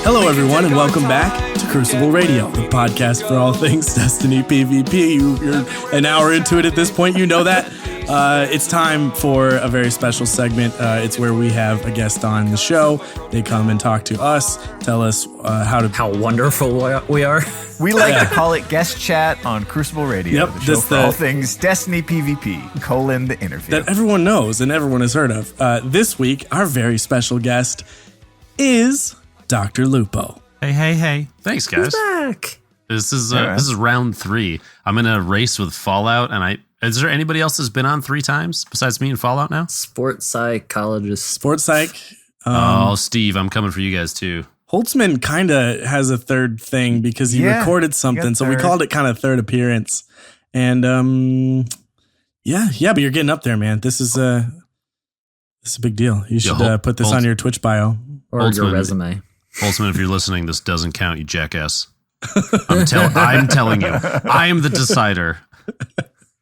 Hello, everyone, and welcome back to Crucible Radio, the podcast for all things Destiny PvP. You're an hour into it at this point. You know that. It's time for a very special segment. It's where we have a guest on the show. They come and talk to us, tell us how wonderful we are. We like to call it guest chat on Crucible Radio, Yep, the show for all things Destiny PvP, the interview. that everyone knows and everyone has heard of. This week, our very special guest is DrLupo. Hey. Thanks, guys. Back. This is round 3. I'm in a race with Fallout, and is there anybody else that's been on 3 times besides me and Fallout now? Sports psychologist. Sports psych. Steve, I'm coming for you guys too. Holtzman kind of has a third thing because he recorded something, so we called it kind of third appearance. And but you're getting up there, man. This is a big deal. You should put this on your Twitch bio or your resume. Holtzman, if you're listening, this doesn't count, you jackass. I'm telling you, I am the decider.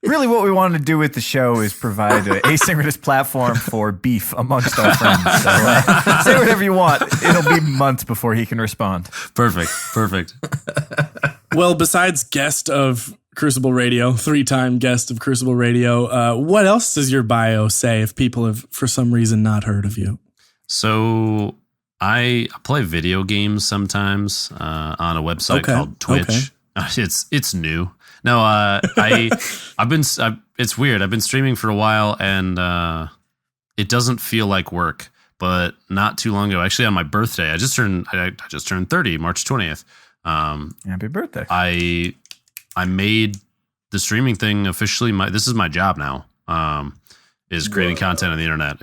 Really, what we want to do with the show is provide an asynchronous platform for beef amongst our friends. So, say whatever you want. It'll be months before he can respond. Perfect. Well, besides guest of Crucible Radio, 3-time guest of Crucible Radio, what else does your bio say if people have, for some reason, not heard of you? So I play video games sometimes on a website called Twitch. Okay. It's new. No, it's weird. I've been streaming for a while, and it doesn't feel like work. But not too long ago, actually on my birthday, I just turned 30, March 20th. Happy birthday! I made the streaming thing officially. This is my job now. Is creating content on the internet.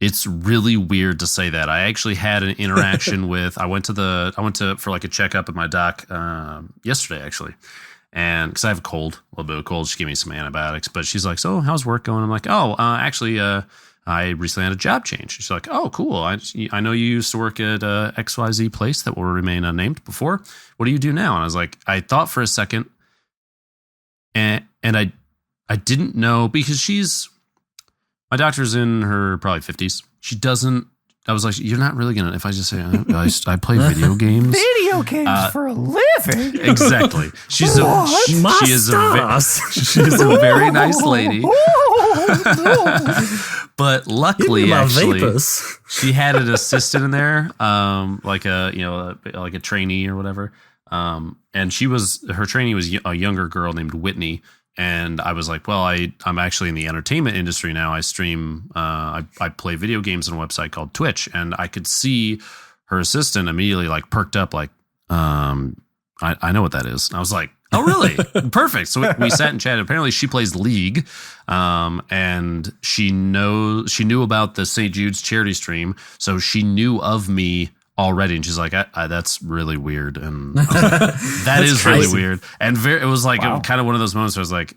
It's really weird to say that. I actually had an interaction with. I went to for like a checkup at my doc yesterday actually, and because I have a little bit of a cold, she gave me some antibiotics. But she's like, "So how's work going?" I'm like, "Oh, actually, I recently had a job change." She's like, "Oh, cool. I know you used to work at XYZ place that will remain unnamed before. What do you do now?" And I was like, I thought for a second, and I didn't know because my doctor's in her probably 50s. She doesn't. I was like, "You're not really gonna." If I just say I play video games, for a living. Exactly. She is a very nice lady. But luckily, actually, she had an assistant in there, like a trainee or whatever. And her trainee was a younger girl named Whitney. And I was like, well, I'm actually in the entertainment industry now. I stream, I play video games on a website called Twitch. And I could see her assistant immediately like perked up like, I know what that is. And I was like, oh, really? Perfect. So we sat and chatted. Apparently she plays League, and she knew about the St. Jude's charity stream. So she knew of me already, and she's like, that's really weird, and that is crazy. Really weird, and it was like kind of one of those moments where I was like,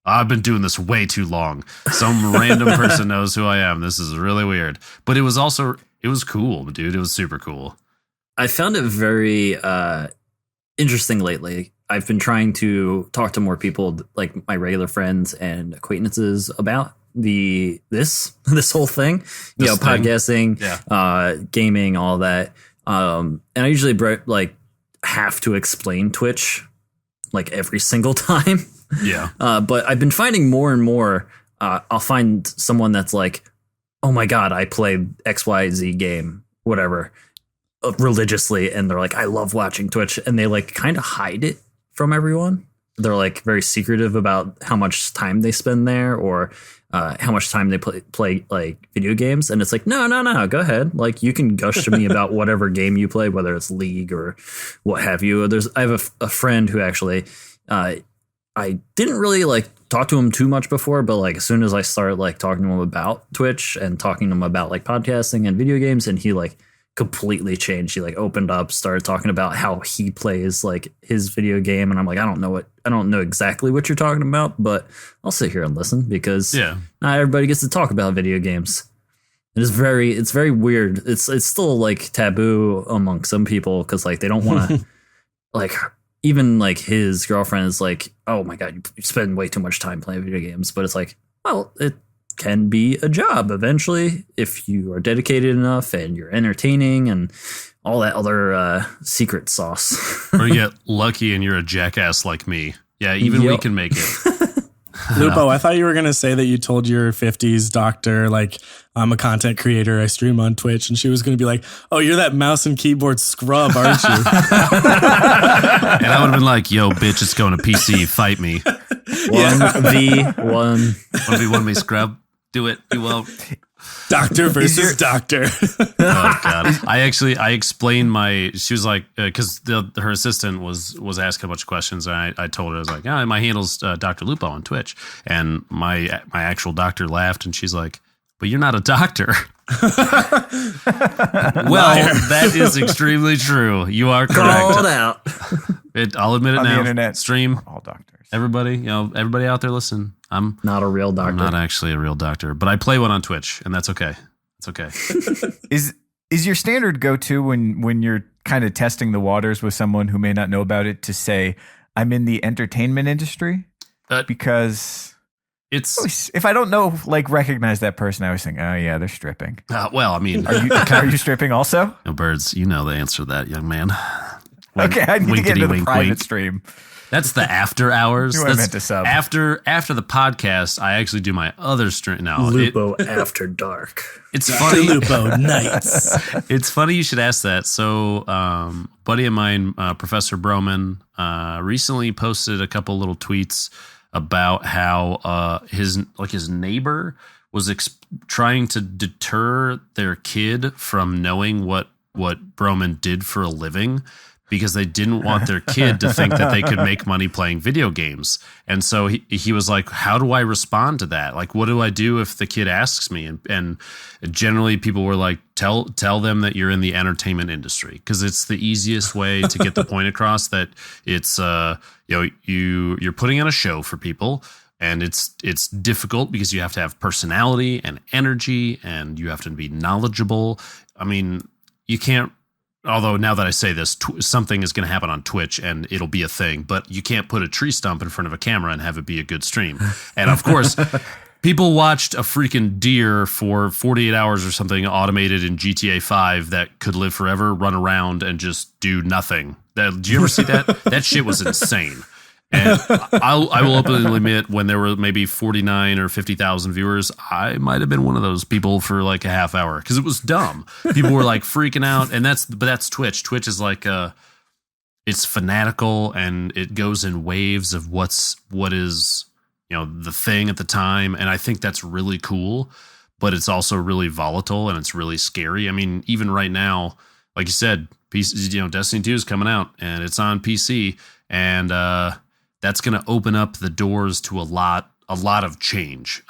I've been doing this way too long. Some random person knows who I am. This is really weird, but it was cool, dude. It was super cool. I found it very interesting lately. I've been trying to talk to more people, like my regular friends and acquaintances, about this whole thing, podcasting, gaming, all that. And I usually have to explain Twitch like every single time. Yeah. But I've been finding more and more. I'll find someone that's like, "Oh my God, I play XYZ game, whatever, religiously," and they're like, "I love watching Twitch," and they like kind of hide it from everyone. They're like very secretive about how much time they spend there, or how much time they play like video games. And it's like, no, go ahead. Like, you can gush to me about whatever game you play, whether it's League or what have you. I have a friend who actually, I didn't really like talk to him too much before, but like as soon as I started like talking to him about Twitch and talking to him about like podcasting and video games, and he like completely changed. He like opened up, started talking about how he plays like his video game, and I'm like, I don't know exactly what you're talking about, but I'll sit here and listen, because not everybody gets to talk about video games. It's very weird. It's still like taboo among some people, because like they don't want to like, even like his girlfriend is like, "Oh my God, you spend way too much time playing video games." But it's like, well, can be a job eventually if you are dedicated enough and you're entertaining and all that other secret sauce. Or you get lucky and you're a jackass like me. Yeah, even we can make it. Lupo, I thought you were going to say that you told your 50s doctor, like, I'm a content creator, I stream on Twitch, and she was going to be like, oh, you're that mouse and keyboard scrub, aren't you? And I would have been like, yo, bitch, it's going to PC, fight me. 1v1. 1v1 me, scrub. Do it, you won't. Doctor versus doctor. Oh God! I explained she was like, because her assistant was asking a bunch of questions, and I told her, I was like, my handle's DrLupo on Twitch, and my actual doctor laughed, and she's like, but you're not a doctor. Well, that is extremely true. You are correct. Called out. I'll admit it On now. the internet, Stream. all doctors. Everybody out there, listen. I'm not a real doctor. I'm not actually a real doctor, but I play one on Twitch, and that's okay. It's okay. Is your standard go-to when you're kind of testing the waters with someone who may not know about it to say, I'm in the entertainment industry? Because it's if I don't know, like, recognize that person, I always think, oh yeah, they're stripping. Well, I mean, are you stripping also? No, Birds, you know the answer to that, young man. Okay, I need to get into the private stream. That's the after hours. Who I meant to sub. After the podcast, I actually do my other stream now. Lupo After Dark. It's funny. Lupo Nights. It's funny you should ask that. So, buddy of mine, Professor Broman, recently posted a couple little tweets about how his neighbor was trying to deter their kid from knowing what Broman did for a living, because they didn't want their kid to think that they could make money playing video games. And so he was like, how do I respond to that? Like, what do I do if the kid asks me? And generally people were like, tell them that you're in the entertainment industry, because it's the easiest way to get the point across that it's, you're putting on a show for people. And it's difficult because you have to have personality and energy, and you have to be knowledgeable. I mean, you can't, although now that I say this, something is going to happen on Twitch and it'll be a thing, but you can't put a tree stump in front of a camera and have it be a good stream. And of course, people watched a freaking deer for 48 hours or something automated in GTA 5 that could live forever, run around, and just do nothing. Did you ever see that? That shit was insane. And I will openly admit, when there were maybe 49 or 50,000 viewers, I might have been one of those people for like a half hour, because it was dumb. People were like freaking out, and that's Twitch. Twitch is like it's fanatical, and it goes in waves of what is the thing at the time, and I think that's really cool. But it's also really volatile, and it's really scary. I mean, even right now, like you said, Destiny 2 is coming out, and it's on PC, and that's going to open up the doors to a lot of change.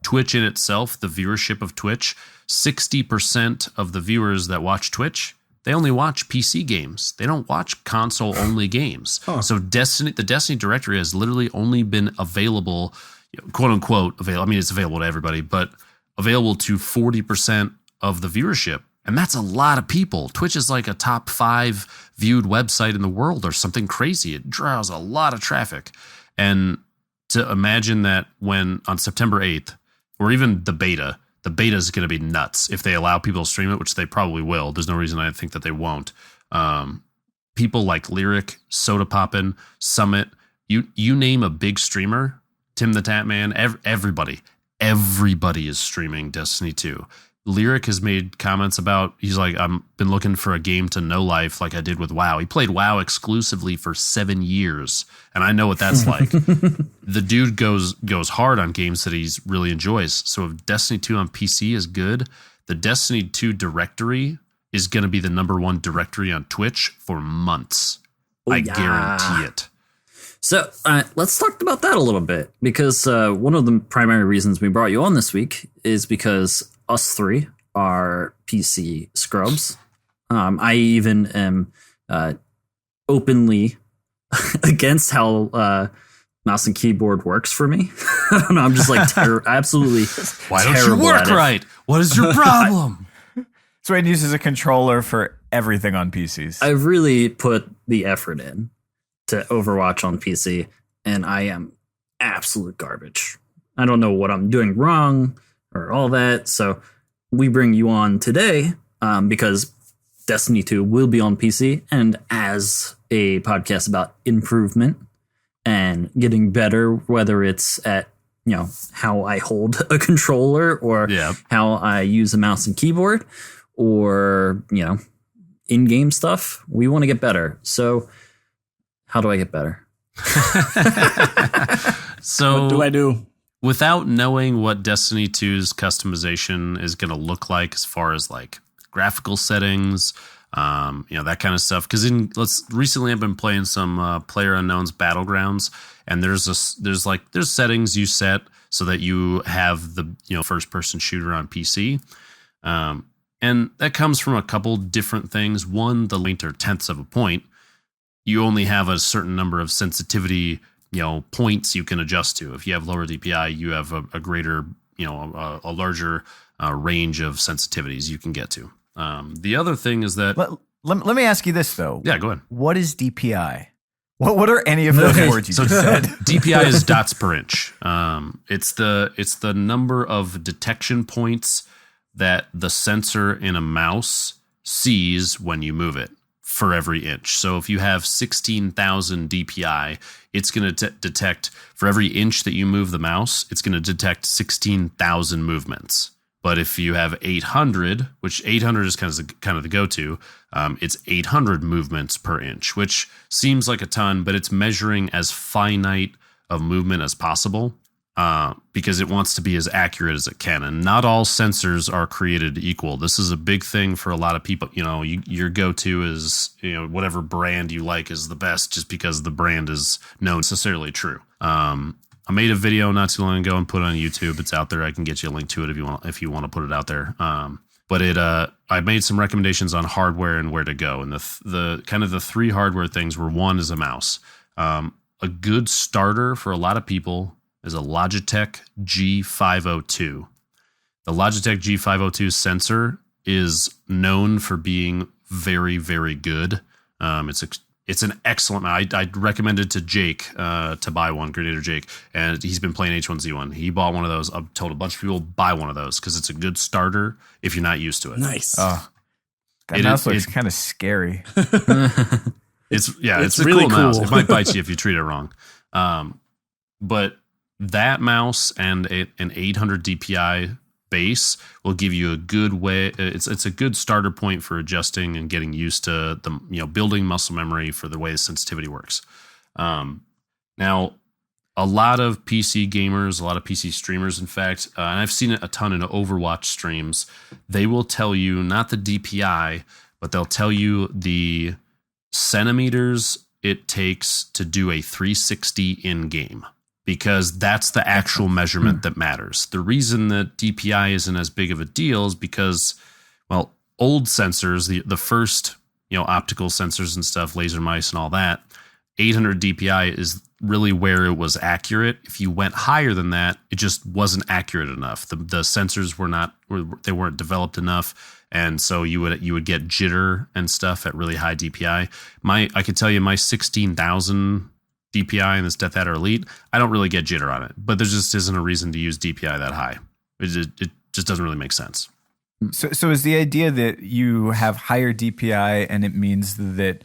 Twitch in itself, the viewership of Twitch, 60% of the viewers that watch Twitch, they only watch PC games. They don't watch console-only games. Huh. So the Destiny directory has literally only been available, quote-unquote, available. I mean, it's available to everybody, but available to 40% of the viewership. And that's a lot of people. Twitch is like a top 5 viewed website in the world or something crazy. It draws a lot of traffic. And to imagine that when on September 8th, or even the beta is going to be nuts if they allow people to stream it, which they probably will. There's no reason I think that they won't. People like Lyric, Soda Poppin', Summit, you name a big streamer, Tim the Tatman, everybody is streaming Destiny 2. Lyric has made comments about, he's like, I've been looking for a game to know life like I did with WoW. He played WoW exclusively for 7 years, and I know what that's like. The dude goes hard on games that he really enjoys. So if Destiny 2 on PC is good, the Destiny 2 directory is going to be the number 1 directory on Twitch for months. I guarantee it. So let's talk about that a little bit, because one of the primary reasons we brought you on this week is because us three are PC scrubs. I even am openly against how mouse and keyboard works for me. I don't know. I'm just like absolutely. Why don't you work right? What is your problem? Swain uses a controller for everything on PCs. I really put the effort in to Overwatch on PC, and I am absolute garbage. I don't know what I'm doing wrong or all that. So we bring you on today because Destiny 2 will be on PC, and as a podcast about improvement and getting better, whether it's at, you know, how I hold a controller or how I use a mouse and keyboard or, you know, in-game stuff, we want to get better. So how do I get better? So what do I do? Without knowing what Destiny 2's customization is going to look like as far as like graphical settings, you know, that kind of stuff. Because recently I've been playing some PlayerUnknown's Battlegrounds, and there's settings you set so that you have the, you know, first person shooter on PC, and that comes from a couple different things. One, the length or tenths of a point. You only have a certain number of sensitivity, you know, points you can adjust to. If you have lower DPI, you have a greater, you know, a larger range of sensitivities you can get to. The other thing is that let me ask you this though. Yeah, go ahead. What is DPI? What are any of those words you just said? DPI is dots per inch. It's the number of detection points that the sensor in a mouse sees when you move it for every inch. So if you have 16,000 DPI, it's going to detect, for every inch that you move the mouse, it's going to detect 16,000 movements. But if you have 800, which 800 is kind of the go-to, it's 800 movements per inch, which seems like a ton, but it's measuring as finite of movement as possible because it wants to be as accurate as it can. And not all sensors are created equal. This is a big thing for a lot of people. You know, your go-to is, you know, whatever brand you like is the best just because the brand is known necessarily true. I made a video not too long ago and put it on YouTube. It's out there. I can get you a link to it if you want to put it out there. But I made some recommendations on hardware and where to go. And the kind of the three hardware things were, one is a mouse. A good starter for a lot of people is a Logitech G502. The Logitech G502 sensor is known for being very, very good. It's an excellent. I'd recommend it to Jake to buy one, Grenadier Jake, and he's been playing H1Z1. He bought one of those. I've told a bunch of people buy one of those because it's a good starter if you're not used to it. Nice. That mouse looks kind of scary. It's a really cool mouse. cool. It might bite you if you treat it wrong. But that mouse and an 800 DPI base will give you a good way. It's a good starter point for adjusting and getting used to the, you know, building muscle memory for the way the sensitivity works. Now, a lot of PC gamers, a lot of PC streamers, in fact, and I've seen it a ton in Overwatch streams, they will tell you not the DPI, but they'll tell you the centimeters it takes to do a 360 in game, because that's the actual measurement that matters. The reason that DPI isn't as big of a deal is because, well, old sensors, the first, you know, optical sensors and stuff, laser mice and all that, 800 DPI is really where it was accurate. If you went higher than that, it just wasn't accurate enough. The sensors weren't developed enough. And so you would get jitter and stuff at really high DPI. I could tell you my 16,000 DPI in this Death Adder Elite, I don't really get jitter on it, but there just isn't a reason to use DPI that high. It just doesn't really make sense. So is the idea that you have higher DPI and it means that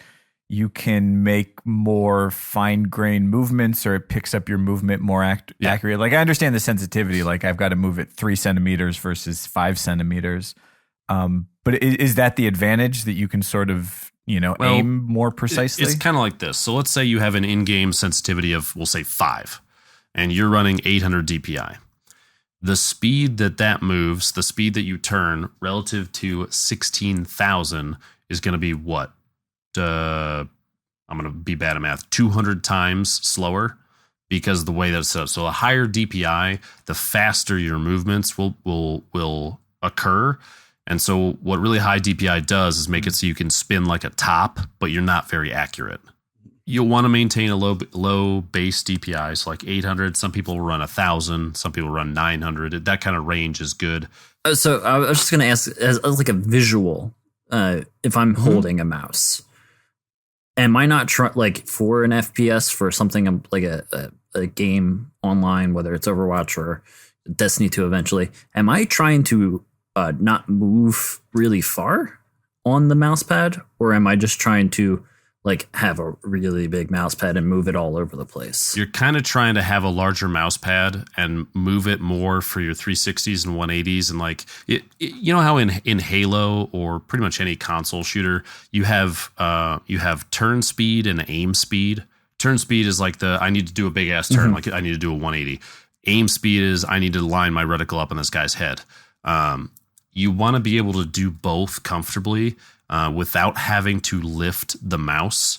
you can make more fine-grained movements, or it picks up your movement more accurate? Like, I understand the sensitivity, like I've got to move it 3 centimeters versus 5 centimeters. But is that the advantage, that you can sort of, you know, aim more precisely? It's kind of like this. So let's say you have an in-game sensitivity of, we'll say 5, and you're running 800 DPI. The speed that moves, the speed that you turn relative to 16,000 is going to be what? I'm going to be bad at math. 200 times slower, because the way that it's set up. So a higher DPI, the faster your movements will occur. And so what really high DPI does is make it so you can spin like a top, but you're not very accurate. You'll want to maintain a low base DPI, so like 800. Some people run 1,000. Some people run 900. That kind of range is good. So I was just going to ask, as like a visual, if I'm holding a mouse, am I not like for an FPS, for something like a a game online, whether it's Overwatch or Destiny 2 eventually, am I trying to not move really far on the mouse pad, or am I just trying to like have a really big mouse pad and move it all over the place? You're kind of trying to have a larger mouse pad and move it more for your 360s and 180s. And like, you know how in Halo or pretty much any console shooter, you have turn speed and aim speed. Turn speed is like I need to do a big ass turn. Like I need to do a 180. Aim speed is I need to line my reticle up on this guy's head. You want to be able to do both comfortably without having to lift the mouse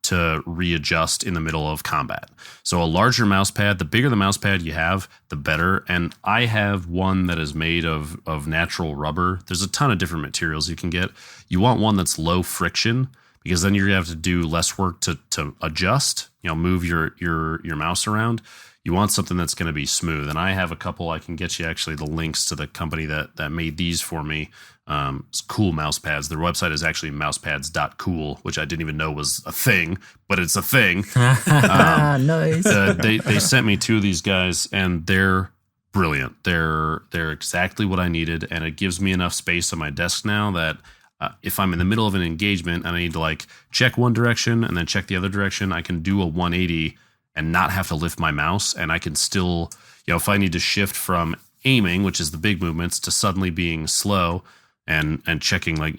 to readjust in the middle of combat. So a larger mouse pad, the bigger the mouse pad you have, the better. And I have one that is made of natural rubber. There's a ton of different materials you can get. You want one that's low friction, because then you're gonna have to do less work to adjust, move your mouse around. You want something that's going to be smooth. And I have a couple. I can get you actually the links to the company that made these for me. It's Cool mouse pads. Their website is actually mousepads.cool, which I didn't even know was a thing, but it's a thing. Nice. They sent me two of these guys, and they're brilliant. They're exactly what I needed, and it gives me enough space on my desk now that if I'm in the middle of an engagement and I need to like check one direction and then check the other direction, I can do a 180 and not have to lift my mouse. And I can still, if I need to shift from aiming, which is the big movements, to suddenly being slow and checking, like,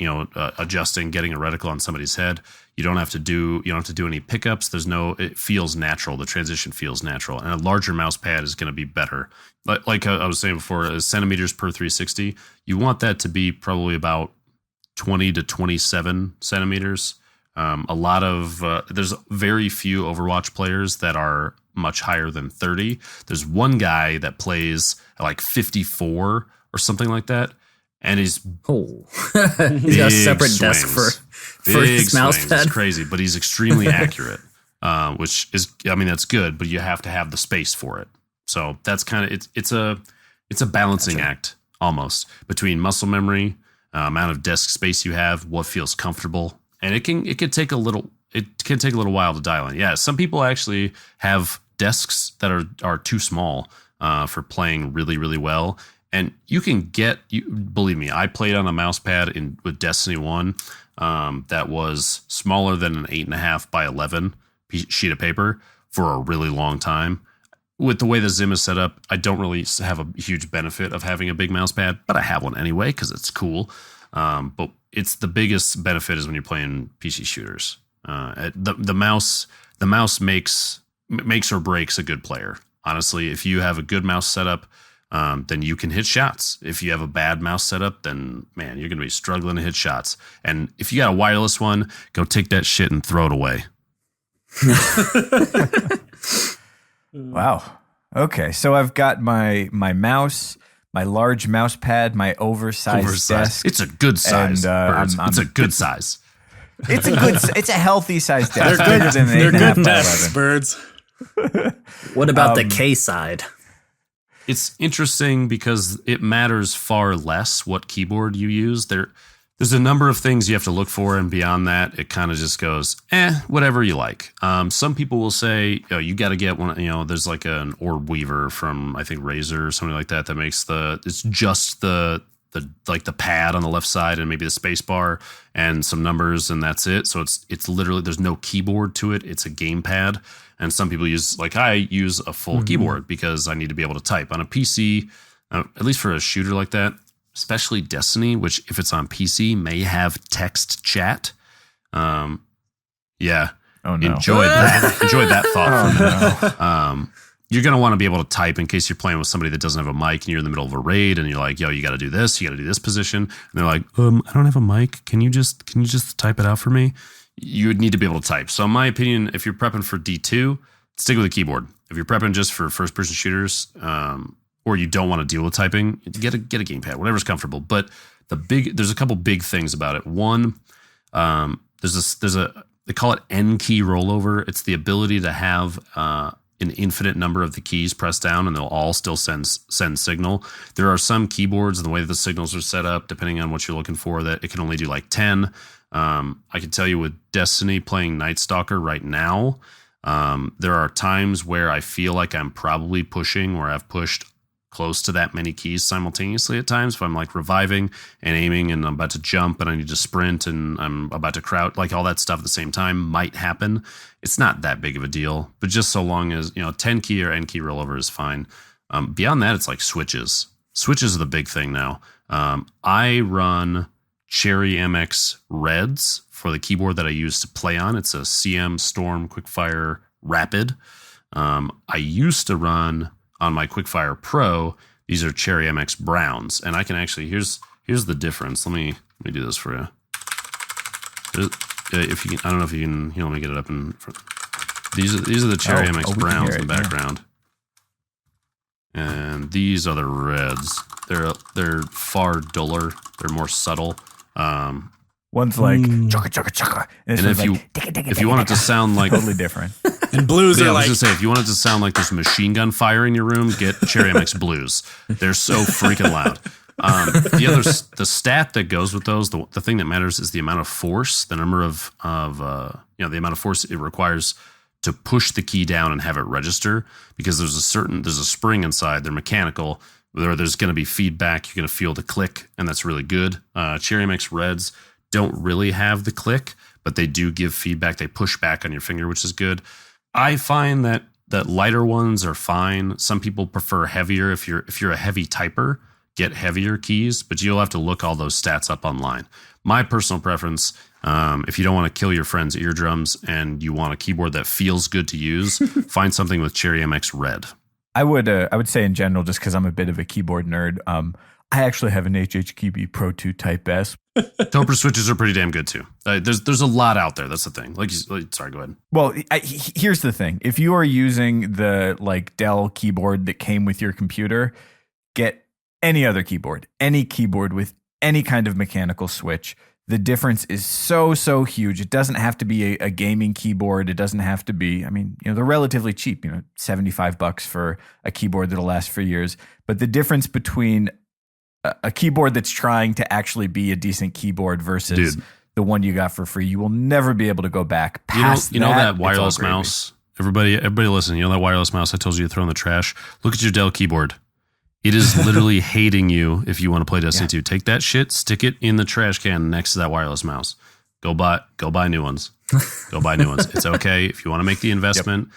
adjusting, getting a reticle on somebody's head, you don't have to do any pickups. It feels natural. The transition feels natural, and a larger mouse pad is going to be better. Like I was saying before, centimeters per 360, you want that to be probably about 20 to 27 centimeters. There's very few Overwatch players that are much higher than 30. There's one guy that plays at like 54 or something like that, and he's got a separate swings. desk for his mouse pad. It's crazy, but he's extremely accurate, which is, that's good, but you have to have the space for it. So that's kind of it's a balancing act almost between muscle memory, amount of desk space you have, what feels comfortable. And it can take a little while to dial in. Yeah, some people actually have desks that are too small for playing really, really well. And you can believe me, I played on a mouse pad with Destiny 1 that was smaller than an 8.5 by 11 sheet of paper for a really long time. With the way the Zim is set up, I don't really have a huge benefit of having a big mouse pad, but I have one anyway because it's cool. But it's the biggest benefit is when you're playing PC shooters. The mouse makes or breaks a good player. Honestly, if you have a good mouse setup, then you can hit shots. If you have a bad mouse setup, then man, you're going to be struggling to hit shots. And if you got a wireless one, go take that shit and throw it away. Wow. Okay, so I've got my mouse, my large mouse pad, my oversized desk. It's a good size. And, it's a good size. It's a healthy size desk. They're good desks, Birds. What about the K side? It's interesting because it matters far less what keyboard you use. There's a number of things you have to look for, and beyond that, it kind of just goes, whatever you like. Some people will say, you got to get one. There's like an Orb Weaver from, I think, Razer or something like that makes it's just the pad on the left side and maybe the space bar and some numbers, and that's it. So it's literally, there's no keyboard to it. It's a gamepad. And some people I use a full keyboard because I need to be able to type on a PC, at least for a shooter like that. Especially Destiny, which if it's on PC may have text chat. Yeah. Oh no. Enjoy that thought. No. You're going to want to be able to type in case you're playing with somebody that doesn't have a mic and you're in the middle of a raid and you're like, you got to do this, you got to do this position. And they're like, I don't have a mic. Can you just type it out for me? You would need to be able to type. So in my opinion, if you're prepping for D2, stick with a keyboard. If you're prepping just for first person shooters, or you don't want to deal with typing, get a gamepad, whatever's comfortable. But there's a couple big things about it. One, they call it N key rollover. It's the ability to have an infinite number of the keys pressed down, and they'll all still send signal. There are some keyboards, and the way that the signals are set up, depending on what you're looking for, that it can only do like 10. I can tell you with Destiny playing Night Stalker right now, There are times where I feel like I'm probably pushing, or I've pushed close to that many keys simultaneously at times. If I'm like reviving and aiming and I'm about to jump and I need to sprint and I'm about to crouch, like all that stuff at the same time might happen. It's not that big of a deal, but just so long as, 10 key or N key rollover is fine. Beyond that, it's like switches. Switches are the big thing now. I run Cherry MX Reds for the keyboard that I use to play on. It's a CM Storm Quickfire Rapid. I used to run on my Quickfire Pro. These are Cherry MX Browns, and I can actually here's the difference. Let me do this for you. If you can, I don't know if you can. Let me get it up in front. These are the Cherry MX Browns in the background, and these are the Reds. They're far duller. They're more subtle. One's like chaka chaka chaka, and if you want it to sound like totally different. And blues are I was like, just say, if you want it to sound like there's machine gun fire in your room, get Cherry MX Blues. They're so freaking loud. The stat that goes with those, the thing that matters is the amount of force, the number of the amount of force it requires to push the key down and have it register, because there's a spring inside. They're mechanical. There's going to be feedback. You're going to feel the click, and that's really good. Cherry MX Reds don't really have the click, but they do give feedback. They push back on your finger, which is good. I find that lighter ones are fine. Some people prefer heavier. If you're a heavy typer, get heavier keys, but you'll have to look all those stats up online. My personal preference, if you don't want to kill your friend's eardrums and you want a keyboard that feels good to use, find something with Cherry MX Red. I would say in general, just because I'm a bit of a keyboard nerd, I actually have an HHKB Pro 2 Type S. Toper switches are pretty damn good too. There's a lot out there. That's the thing. Sorry, go ahead. Well, here's the thing. If you are using the Dell keyboard that came with your computer, get any other keyboard, any keyboard with any kind of mechanical switch. The difference is so huge. It doesn't have to be a gaming keyboard. It doesn't have to be, they're relatively cheap, $75 for a keyboard that'll last for years. But the difference between a keyboard that's trying to actually be a decent keyboard versus the one you got for free, you will never be able to go back past that wireless mouse. Everybody listen, that wireless mouse I told you to throw in the trash? Look at your Dell keyboard. It is literally hating you if you want to play Destiny 2. Take that shit, stick it in the trash can next to that wireless mouse. Go buy new ones. Go buy new ones. It's okay. If you want to make the investment,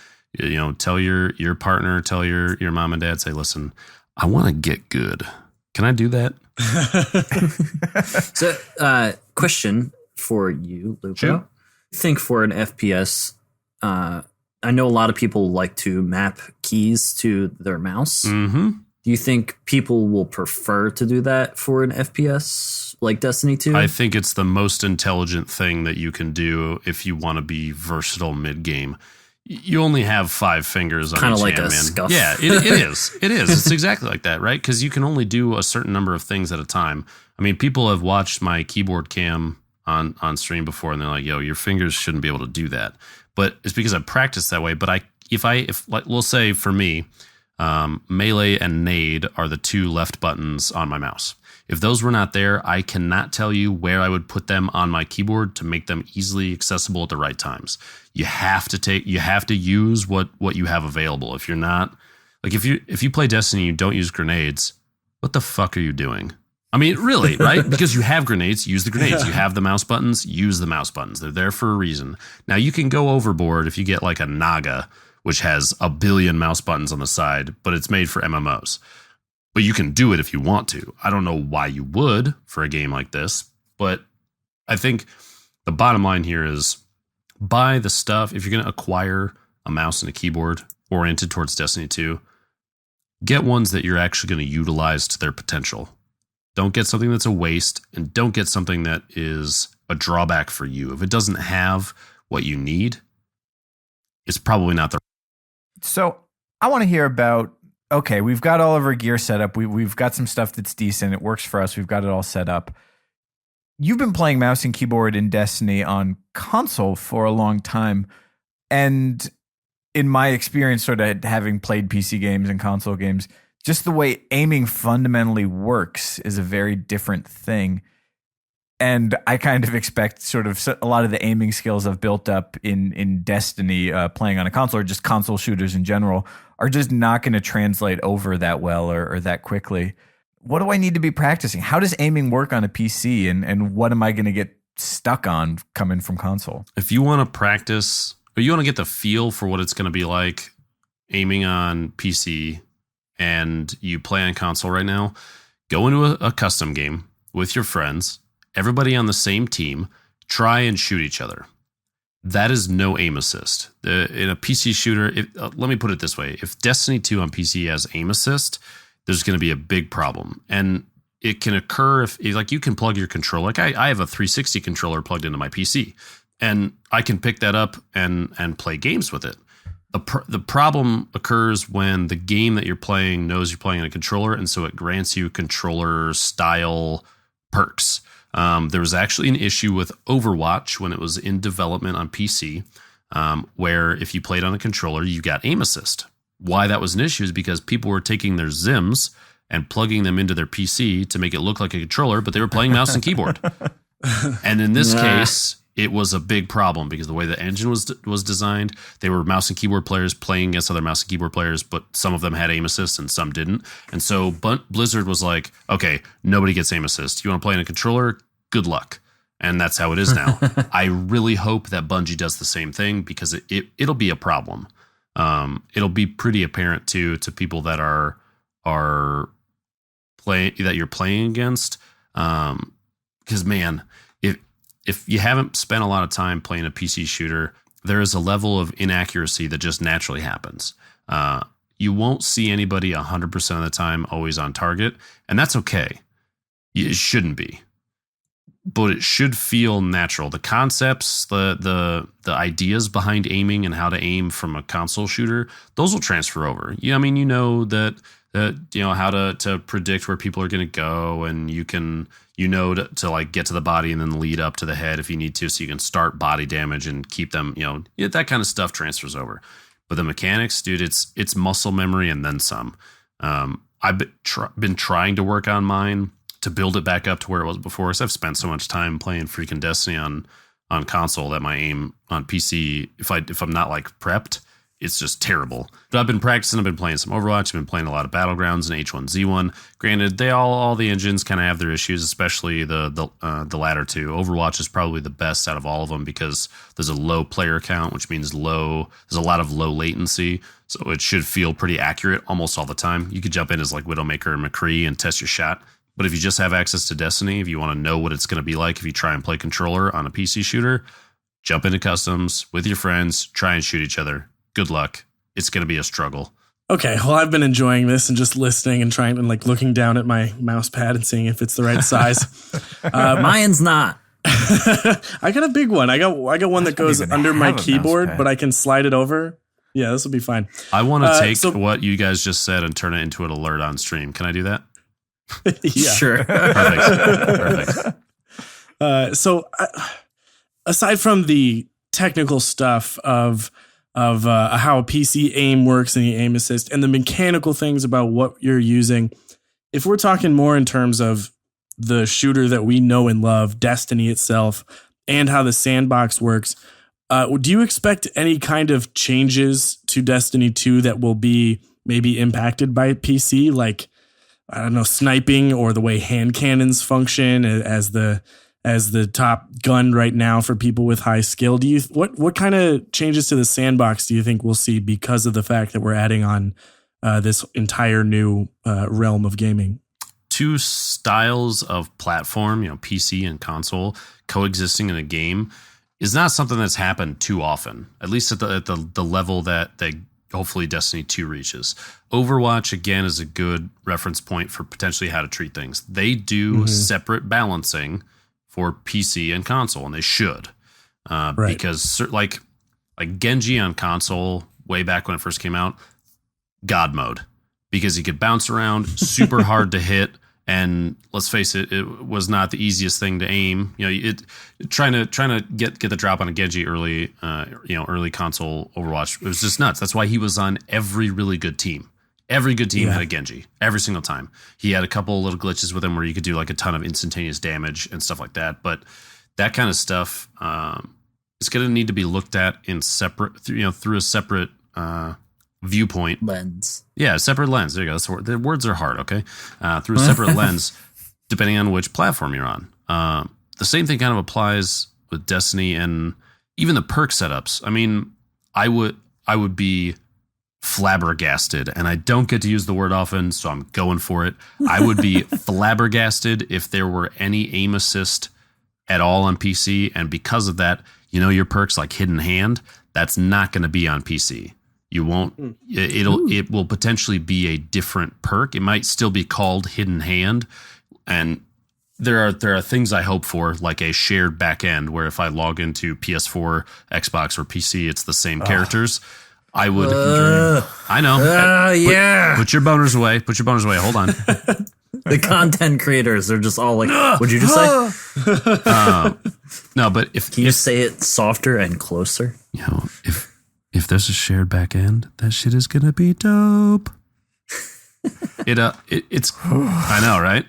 tell your partner, tell your mom and dad, say, listen, I want to get good. Can I do that? So, question for you, Lupo. Sure. I think for an FPS, I know a lot of people like to map keys to their mouse. Mm-hmm. Do you think people will prefer to do that for an FPS like Destiny 2? I think it's the most intelligent thing that you can do if you want to be versatile mid-game. You only have 5 fingers on kind each of like hand, a man. scuff. Yeah, it is. It is. It's exactly like that, right? Because you can only do a certain number of things at a time. People have watched my keyboard cam on stream before, and they're like, "Yo, your fingers shouldn't be able to do that." But it's because I practiced that way. But if we'll say for me, melee and nade are the 2 left buttons on my mouse. If those were not there, I cannot tell you where I would put them on my keyboard to make them easily accessible at the right times. You have to use what you have available. If you're not, if you play Destiny and you don't use grenades, what the fuck are you doing? Really, right? Because you have grenades, use the grenades. You have the mouse buttons, use the mouse buttons. They're there for a reason. Now you can go overboard if you get like a Naga, which has a billion mouse buttons on the side, but it's made for MMOs. But you can do it if you want to. I don't know why you would for a game like this, but I think the bottom line here is buy the stuff. If you're going to acquire a mouse and a keyboard oriented towards Destiny 2, get ones that you're actually going to utilize to their potential. Don't get something that's a waste, and don't get something that is a drawback for you. If it doesn't have what you need, it's probably not the. So I want to hear about, okay, we've got all of our gear set up. We've got some stuff that's decent. It works for us. We've got it all set up. You've been playing mouse and keyboard in Destiny on console for a long time. And in my experience, sort of having played PC games and console games, just the way aiming fundamentally works is a very different thing. And I kind of expect sort of a lot of the aiming skills I've built up in Destiny playing on a console, or just console shooters in general, are just not going to translate over that well or that quickly. What do I need to be practicing? How does aiming work on a PC, and what am I going to get stuck on coming from console? If you want to practice, or you want to get the feel for what it's going to be like aiming on PC and you play on console right now, go into a custom game with your friends, everybody on the same team, try and shoot each other. That is no aim assist. In a PC shooter, let me put it this way. If Destiny 2 on PC has aim assist, there's going to be a big problem. And it can occur if like you can plug your controller. Like I have a 360 controller plugged into my PC, and I can pick that up and play games with it. The problem occurs when the game that you're playing knows you're playing on a controller, and so it grants you controller style perks. There was actually an issue with Overwatch when it was in development on PC, where if you played on a controller, you got aim assist. Why that was an issue is because people were taking their Zims and plugging them into their PC to make it look like a controller, but they were playing mouse and keyboard. And in this case, it was a big problem because the way the engine was designed, they were mouse and keyboard players playing against other mouse and keyboard players, but some of them had aim assist and some didn't. And so Blizzard was like, okay, nobody gets aim assist. You want to play in a controller? Good luck. And that's how it is now. I really hope that Bungie does the same thing, because it'll be a problem. It'll be pretty apparent to people that are that you're playing against. Because man, if you haven't spent a lot of time playing a PC shooter, there is a level of inaccuracy that just naturally happens. You won't see anybody 100% of the time always on target, and that's okay. It shouldn't be, but it should feel natural. The concepts, the ideas behind aiming and how to aim from a console shooter, those will transfer over. Yeah, I mean, you know that you know how to predict where people are going to go, and you can to like get to the body and then lead up to the head if you need to, so you can start body damage and keep them. That kind of stuff transfers over. But the mechanics, dude, it's muscle memory and then some. I've been trying to work on mine to build it back up to where it was before. So I've spent so much time playing freaking Destiny on console that my aim on PC, if I'm not like prepped, it's just terrible. But I've been practicing. I've been playing some Overwatch. I've been playing a lot of Battlegrounds and H1Z1. Granted, they all the engines kind of have their issues, especially the latter two. Overwatch is probably the best out of all of them because there's a low player count, which means there's a lot of low latency. So it should feel pretty accurate almost all the time. You could jump in as like Widowmaker and McCree and test your shot. But if you just have access to Destiny, if you want to know what it's going to be like if you try and play controller on a PC shooter, jump into customs with your friends, try and shoot each other. Good luck. It's going to be a struggle. Okay, well, I've been enjoying this and just listening and trying and like looking down at my mouse pad and seeing if it's the right size. Mine's not. I got a big one. I got one that goes under my keyboard, but I can slide it over. Yeah, this will be fine. I want to take what you guys just said and turn it into an alert on stream. Can I do that? Yeah. Sure. Perfect. Aside from the technical stuff of how a PC aim works and the aim assist and the mechanical things about what you're using, if we're talking more in terms of the shooter that we know and love, Destiny itself, and how the sandbox works, do you expect any kind of changes to Destiny 2 that will be maybe impacted by PC, like, I don't know, sniping or the way hand cannons function as the top gun right now for people with high skill? What kind of changes to the sandbox do you think we'll see because of the fact that we're adding on this entire new realm of gaming? Two styles of platform, PC and console, coexisting in a game is not something that's happened too often, at least at the level that hopefully Destiny 2 reaches. Overwatch, again, is a good reference point for potentially how to treat things. They do separate balancing for PC and console, and they should. Right. Because like Genji on console, way back when it first came out, God mode. Because he could bounce around, super hard to hit, and let's face it, it was not the easiest thing to aim. Trying to get the drop on a Genji early console Overwatch, it was just nuts. That's why he was on every really good team. Every good team had a Genji every single time. He had a couple little glitches with him where you could do like a ton of instantaneous damage and stuff like that. But that kind of stuff is going to need to be looked at in separate, through a separate viewpoint lens. Yeah, separate lens. There you go. That's the word. The words are hard. Okay, through a separate lens, depending on which platform you're on. The same thing kind of applies with Destiny and even the perk setups. I mean, I would be flabbergasted, and I don't get to use the word often, so I'm going for it. I would be flabbergasted if there were any aim assist at all on PC, and because of that, your perks like Hidden Hand, that's not going to be on PC. You won't. It will potentially be a different perk. It might still be called Hidden Hand, and there are things I hope for, like a shared back end, where if I log into PS4, Xbox, or PC, it's the same characters. I would. I know. Put your boners away. Put your boners away. Hold on. The content creators are just all like, "What'd you just say?" No, but if you say it softer and closer, if there's a shared back end, that shit is gonna be dope. It's I know, right?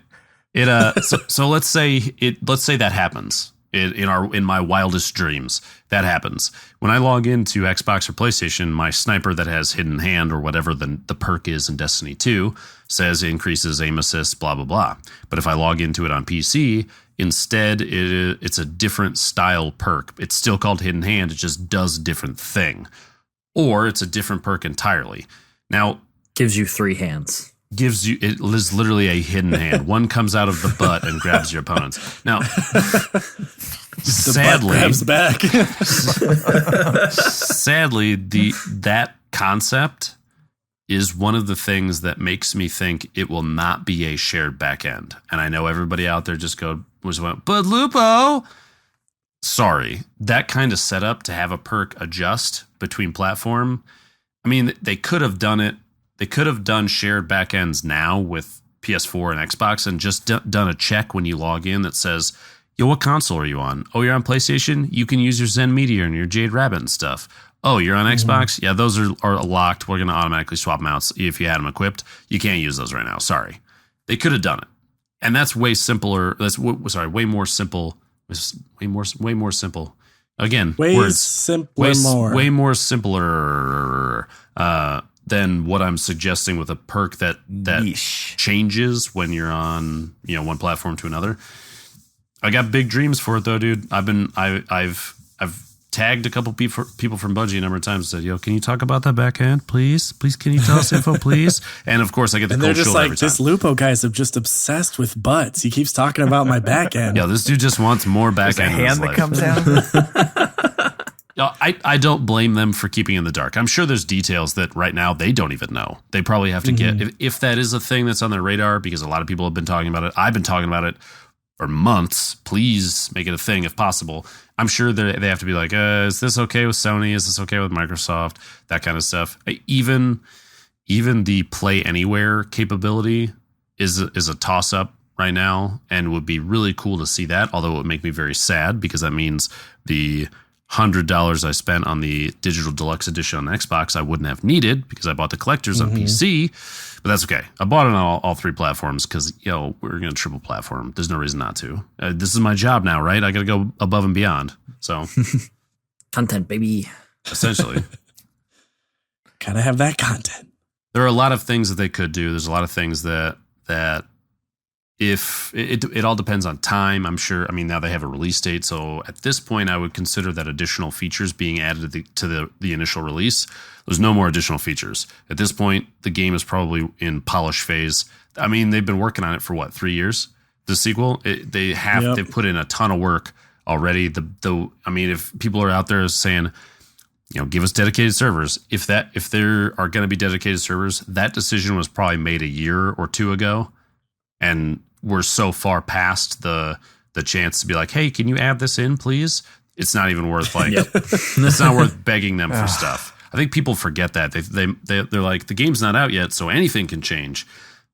So let's say that happens. In my wildest dreams, that happens. When I log into Xbox or PlayStation, my sniper that has Hidden Hand or whatever the perk is in Destiny 2 says increases aim assist, blah, blah, blah. But if I log into it on PC, instead it's a different style perk. It's still called Hidden Hand. It just does a different thing. Or it's a different perk entirely. Now, gives you 3 hands. It is literally a hidden hand. One comes out of the butt and grabs your opponents. Now, sadly, grabs back. Sadly, that concept is one of the things that makes me think it will not be a shared backend. And I know everybody out there just went, but Lupo. Sorry, that kind of setup to have a perk adjust between platform. I mean, they could have done it. They could have done shared backends now with PS4 and Xbox and just done a check when you log in that says, yo, what console are you on? Oh, you're on PlayStation? You can use your Zen Meteor and your Jade Rabbit and stuff. Oh, you're on Xbox? Yeah, those are locked. We're going to automatically swap them out if you had them equipped. You can't use those right now. Sorry. They could have done it. And that's way simpler. Way more simple. Way more simple. Again, way more simpler than what I'm suggesting with a perk that changes when you're on one platform to another. I got big dreams for it though, dude. I've tagged a couple people from Bungie a number of times and said, yo, can you talk about that backhand, please? Please, can you tell us info, please? And of course I get the cold shoulder every time. This Lupo guy's just obsessed with butts. He keeps talking about my backhand. Yeah, this dude just wants more backhand. There's a hand that comes out. I don't blame them for keeping in the dark. I'm sure there's details that right now they don't even know. They probably have to get, if that is a thing that's on their radar, because a lot of people have been talking about it. I've been talking about it for months. Please make it a thing if possible. I'm sure they have to be like, is this okay with Sony? Is this okay with Microsoft? That kind of stuff. Even the Play Anywhere capability is a toss up right now, and would be really cool to see that. Although it would make me very sad because that means the $100 I spent on the digital deluxe edition on Xbox I wouldn't have needed because I bought the collectors on PC, but that's okay. I bought it on all 3 platforms because we're going to triple platform. There's no reason not to. This is my job now, right? I got to go above and beyond. So content, baby. Essentially. Gotta have that content. There are a lot of things that they could do. There's a lot of things that if it all depends on time, I'm sure. I mean, now they have a release date, so at this point, I would consider that additional features being added to the initial release. There's no more additional features at this point. The game is probably in polish phase. I mean, they've been working on it for 3 years. The sequel, they've put in a ton of work already. I mean, if people are out there saying, give us dedicated servers, if there are going to be dedicated servers, that decision was probably made a year or 2 ago, and we're so far past the chance to be like, hey, can you add this in, please? It's not even worth it's not worth begging them for stuff. I think people forget that they're like, the game's not out yet, so anything can change.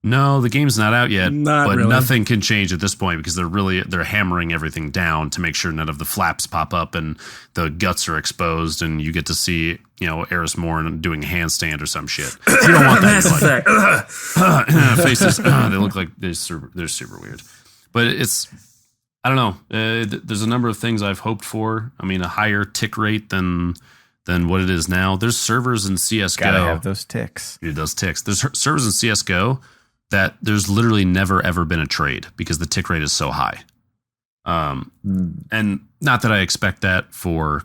No, the game's not out yet, but really. Nothing can change at this point because they're hammering everything down to make sure none of the flaps pop up and the guts are exposed, and you get to see, Eris Morn doing a handstand or some shit. You don't want that. Faces, they look like they're super weird. But I don't know. There's a number of things I've hoped for. I mean, a higher tick rate than what it is now. There's servers in CSGO. Gotta have those ticks. Those ticks. There's servers in CSGO that there's literally never ever been a trade because the tick rate is so high. And not that I expect that for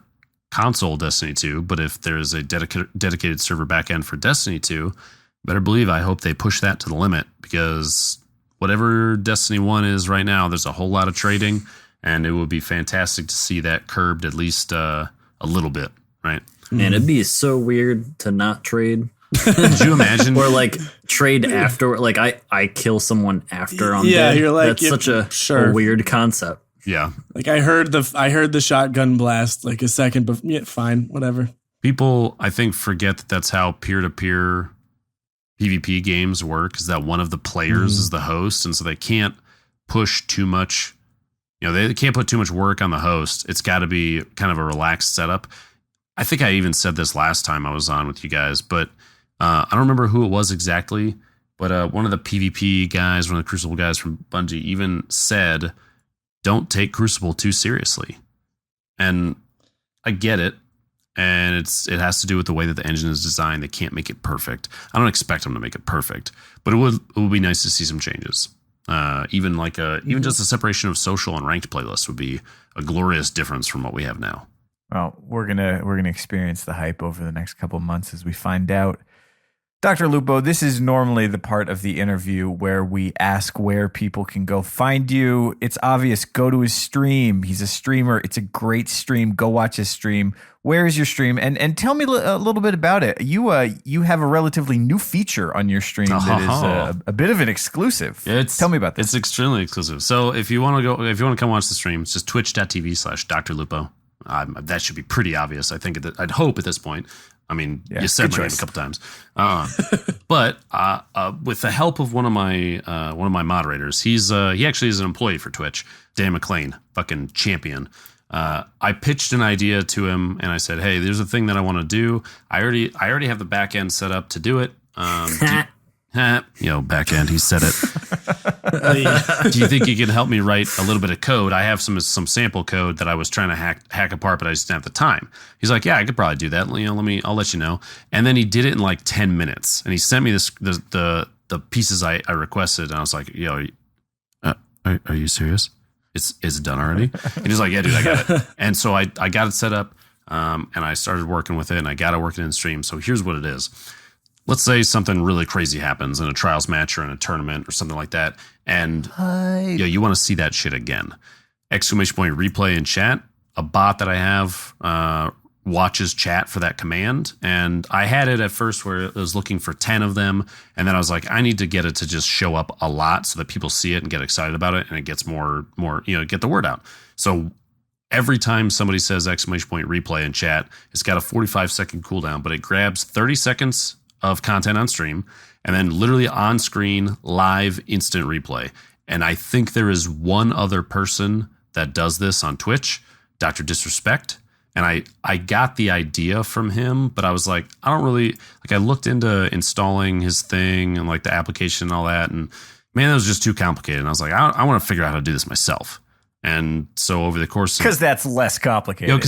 console Destiny 2, but if there's a dedicated server backend for Destiny 2, better believe I hope they push that to the limit, because whatever Destiny 1 is right now, there's a whole lot of trading, and it would be fantastic to see that curbed at least a little bit, right? Man, it'd be so weird to not trade. Could you imagine? Or like trade after, like I kill someone after I'm Yeah, dead. you're like, that's such a weird concept. Yeah. Like I heard the shotgun blast like a second before. Yeah, fine, whatever. People, I think, forget that that's how peer-to-peer PvP games work, is that one of the players is the host, and so they can't push too much. They can't put too much work on the host. It's got to be kind of a relaxed setup. I think I even said this last time I was on with you guys, but I don't remember who it was exactly, but one of the PvP guys, one of the Crucible guys from Bungie, even said, don't take Crucible too seriously. And I get it. And it has to do with the way that the engine is designed. They can't make it perfect. I don't expect them to make it perfect, but it would be nice to see some changes. Even just a separation of social and ranked playlists would be a glorious difference from what we have now. Well, we're gonna experience the hype over the next couple of months as we find out. DrLupo, this is normally the part of the interview where we ask where people can go find you. It's obvious. Go to his stream. He's a streamer. It's a great stream. Go watch his stream. Where is your stream? And tell me a little bit about it. You have a relatively new feature on your stream that is a bit of an exclusive. Tell me about this. It's extremely exclusive. So if you want to come watch the stream, it's just twitch.tv/DrLupo. That should be pretty obvious. I'd hope at this point. I mean, you said my name a couple times, but with the help of one of my moderators, he actually is an employee for Twitch. Dan McLean, fucking champion. I pitched an idea to him, and I said, "Hey, there's a thing that I want to do. I already have the back end set up to do it. Back end. He said it. Do you think you can help me write a little bit of code? I have some sample code that I was trying to hack apart, but I just didn't have the time." He's like, "Yeah, I could probably do that. I'll let you know." And then he did it in like 10 minutes, and he sent me the pieces I requested, and I was like, are you serious? It's done already? And he's like, "Yeah, dude, I got it." And so I got it set up, and I started working with it, and I got it working in stream. So here's what it is. Let's say something really crazy happens in a trials match or in a tournament or something like that, and you want to see that shit again. ! Replay in chat. A bot that I have watches chat for that command, and I had it at first where it was looking for 10 of them, and then I was like, I need to get it to just show up a lot so that people see it and get excited about it, and it gets more get the word out. So every time somebody says ! Replay in chat, it's got a 45-second cooldown, but it grabs 30 seconds of content on stream, and then literally on screen, live, instant replay. And I think there is one other person that does this on Twitch, Dr. Disrespect. And I got the idea from him, but I was like, I don't really, I looked into installing his thing and like the application and all that. And man, it was just too complicated. And I was like, I want to figure out how to do this myself. And so over the course of, because that's less complicated.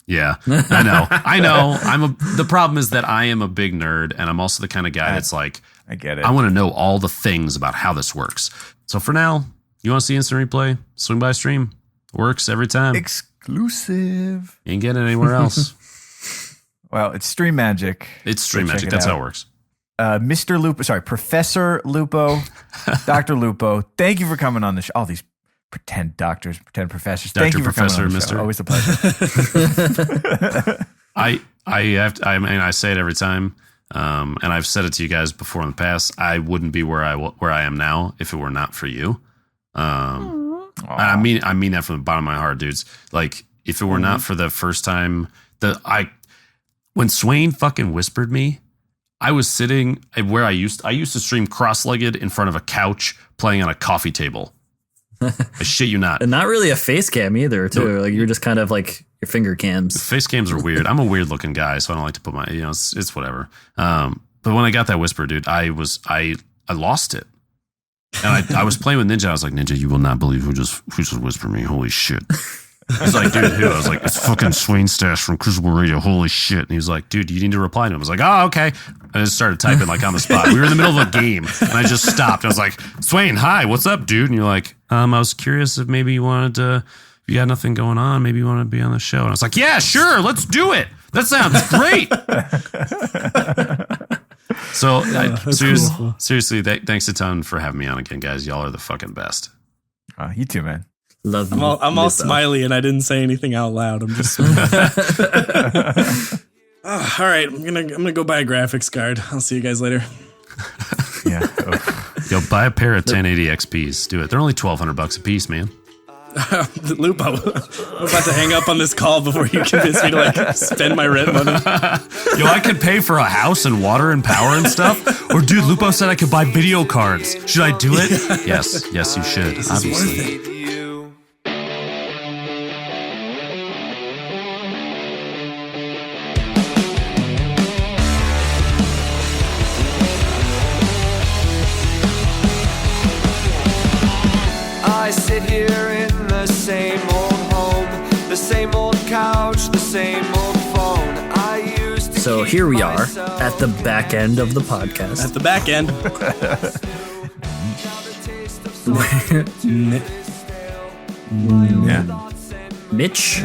Yeah, I know. The problem is that I am a big nerd, and I'm also the kind of guy that's like, I get it. I want to know all the things about how this works. So for now, you want to see instant replay? Swing by stream. Works every time. Exclusive. Ain't getting it anywhere else. Well, it's Stream Magic. It's Stream Magic. That's how it works. Professor Lupo, DrLupo. Thank you for coming on the show. All these pretend doctors, pretend professors. Thank you for coming on the show. Always a pleasure. I say it every time, and I've said it to you guys before in the past. I wouldn't be where I am now if it were not for you. I mean that from the bottom of my heart, dudes. Like, if it were not for the first time when Swain fucking whispered me, I was sitting where I used to stream cross-legged in front of a couch playing on a coffee table. I shit you not. And not really a face cam either, too. No. Like you're just kind of like your finger cams. Face cams are weird. I'm a weird looking guy, so I don't like to put my, it's whatever. But when I got that whisper, dude, I lost it. And I was playing with Ninja. I was like, Ninja, you will not believe who just whispered me. Holy shit. He's like, dude, who? I was like, it's fucking Swain Stash from Crucible Radio. Holy shit. And he was like, dude, you need to reply to him. I was like, oh, okay. I just started typing like on the spot. We were in the middle of a game and I just stopped. I was like, Swain, hi, what's up, dude? And you're like, I was curious if maybe you wanted to, if you had nothing going on, maybe you want to be on the show. And I was like, yeah, sure, let's do it. That sounds great. So seriously, thanks a ton for having me on again, guys. Y'all are the fucking best. You too, man. Love you. I'm all smiley and I didn't say anything out loud. I'm just all right, I'm gonna go buy a graphics card. I'll see you guys later. Yeah. Yo, buy a pair of 1080 XPs. Do it. They're only $1,200 a piece, man. Lupo, I'm about to hang up on this call before you convince me to like spend my rent money. Yo, I could pay for a house and water and power and stuff. Or dude, Lupo said I could buy video cards. Should I do it? Yes, you should. This obviously. Is worth it. I sit here in the same old home, the same old couch, the same old phone. I used to. So here we are at the back end of the podcast. At the back end. Yeah. Mitch.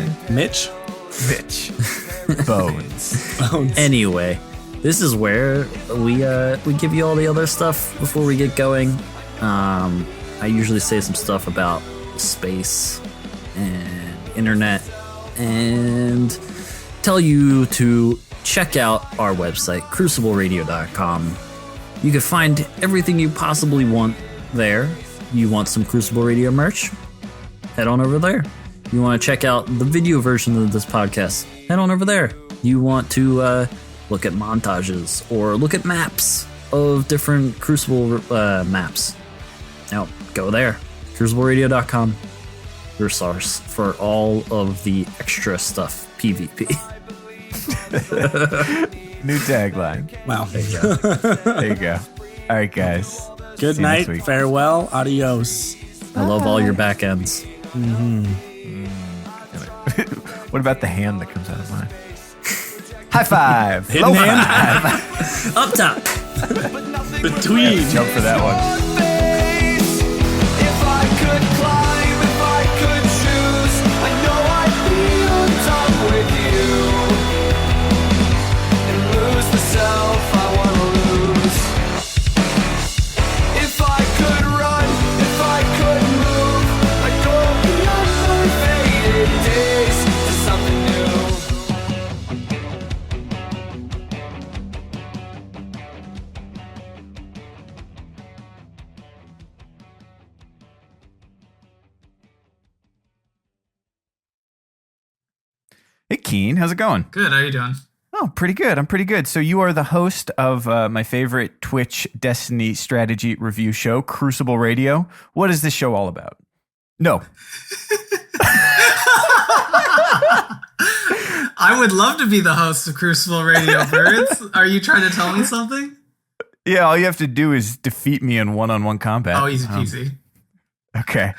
Bones. Anyway, this is where we give you all the other stuff before we get going. I usually say some stuff about space and internet and tell you to check out our website, crucibleradio.com. You can find everything you possibly want there. You want some Crucible Radio merch? Head on over there. You want to check out the video version of this podcast? Head on over there. You want to look at montages or look at maps of different Crucible maps? Now, go there. Crucibleradio.com. Your source for all of the extra stuff PvP. New tagline. Wow. There you go. There you go. All right, guys. Good night. Farewell. Adios. I love all your back ends. What about the hand that comes out of mine? High five. Hidden hand. Five. Up top. Between. Jump for that one. Hey, Keen, how's it going? Good. How are you doing? Oh, pretty good. I'm pretty good. So you are the host of my favorite Twitch Destiny strategy review show, Crucible Radio. What is this show all about? No. I would love to be the host of Crucible Radio, Birds. Are you trying to tell me something? Yeah, all you have to do is defeat me in one-on-one combat. Oh, easy peasy. Okay.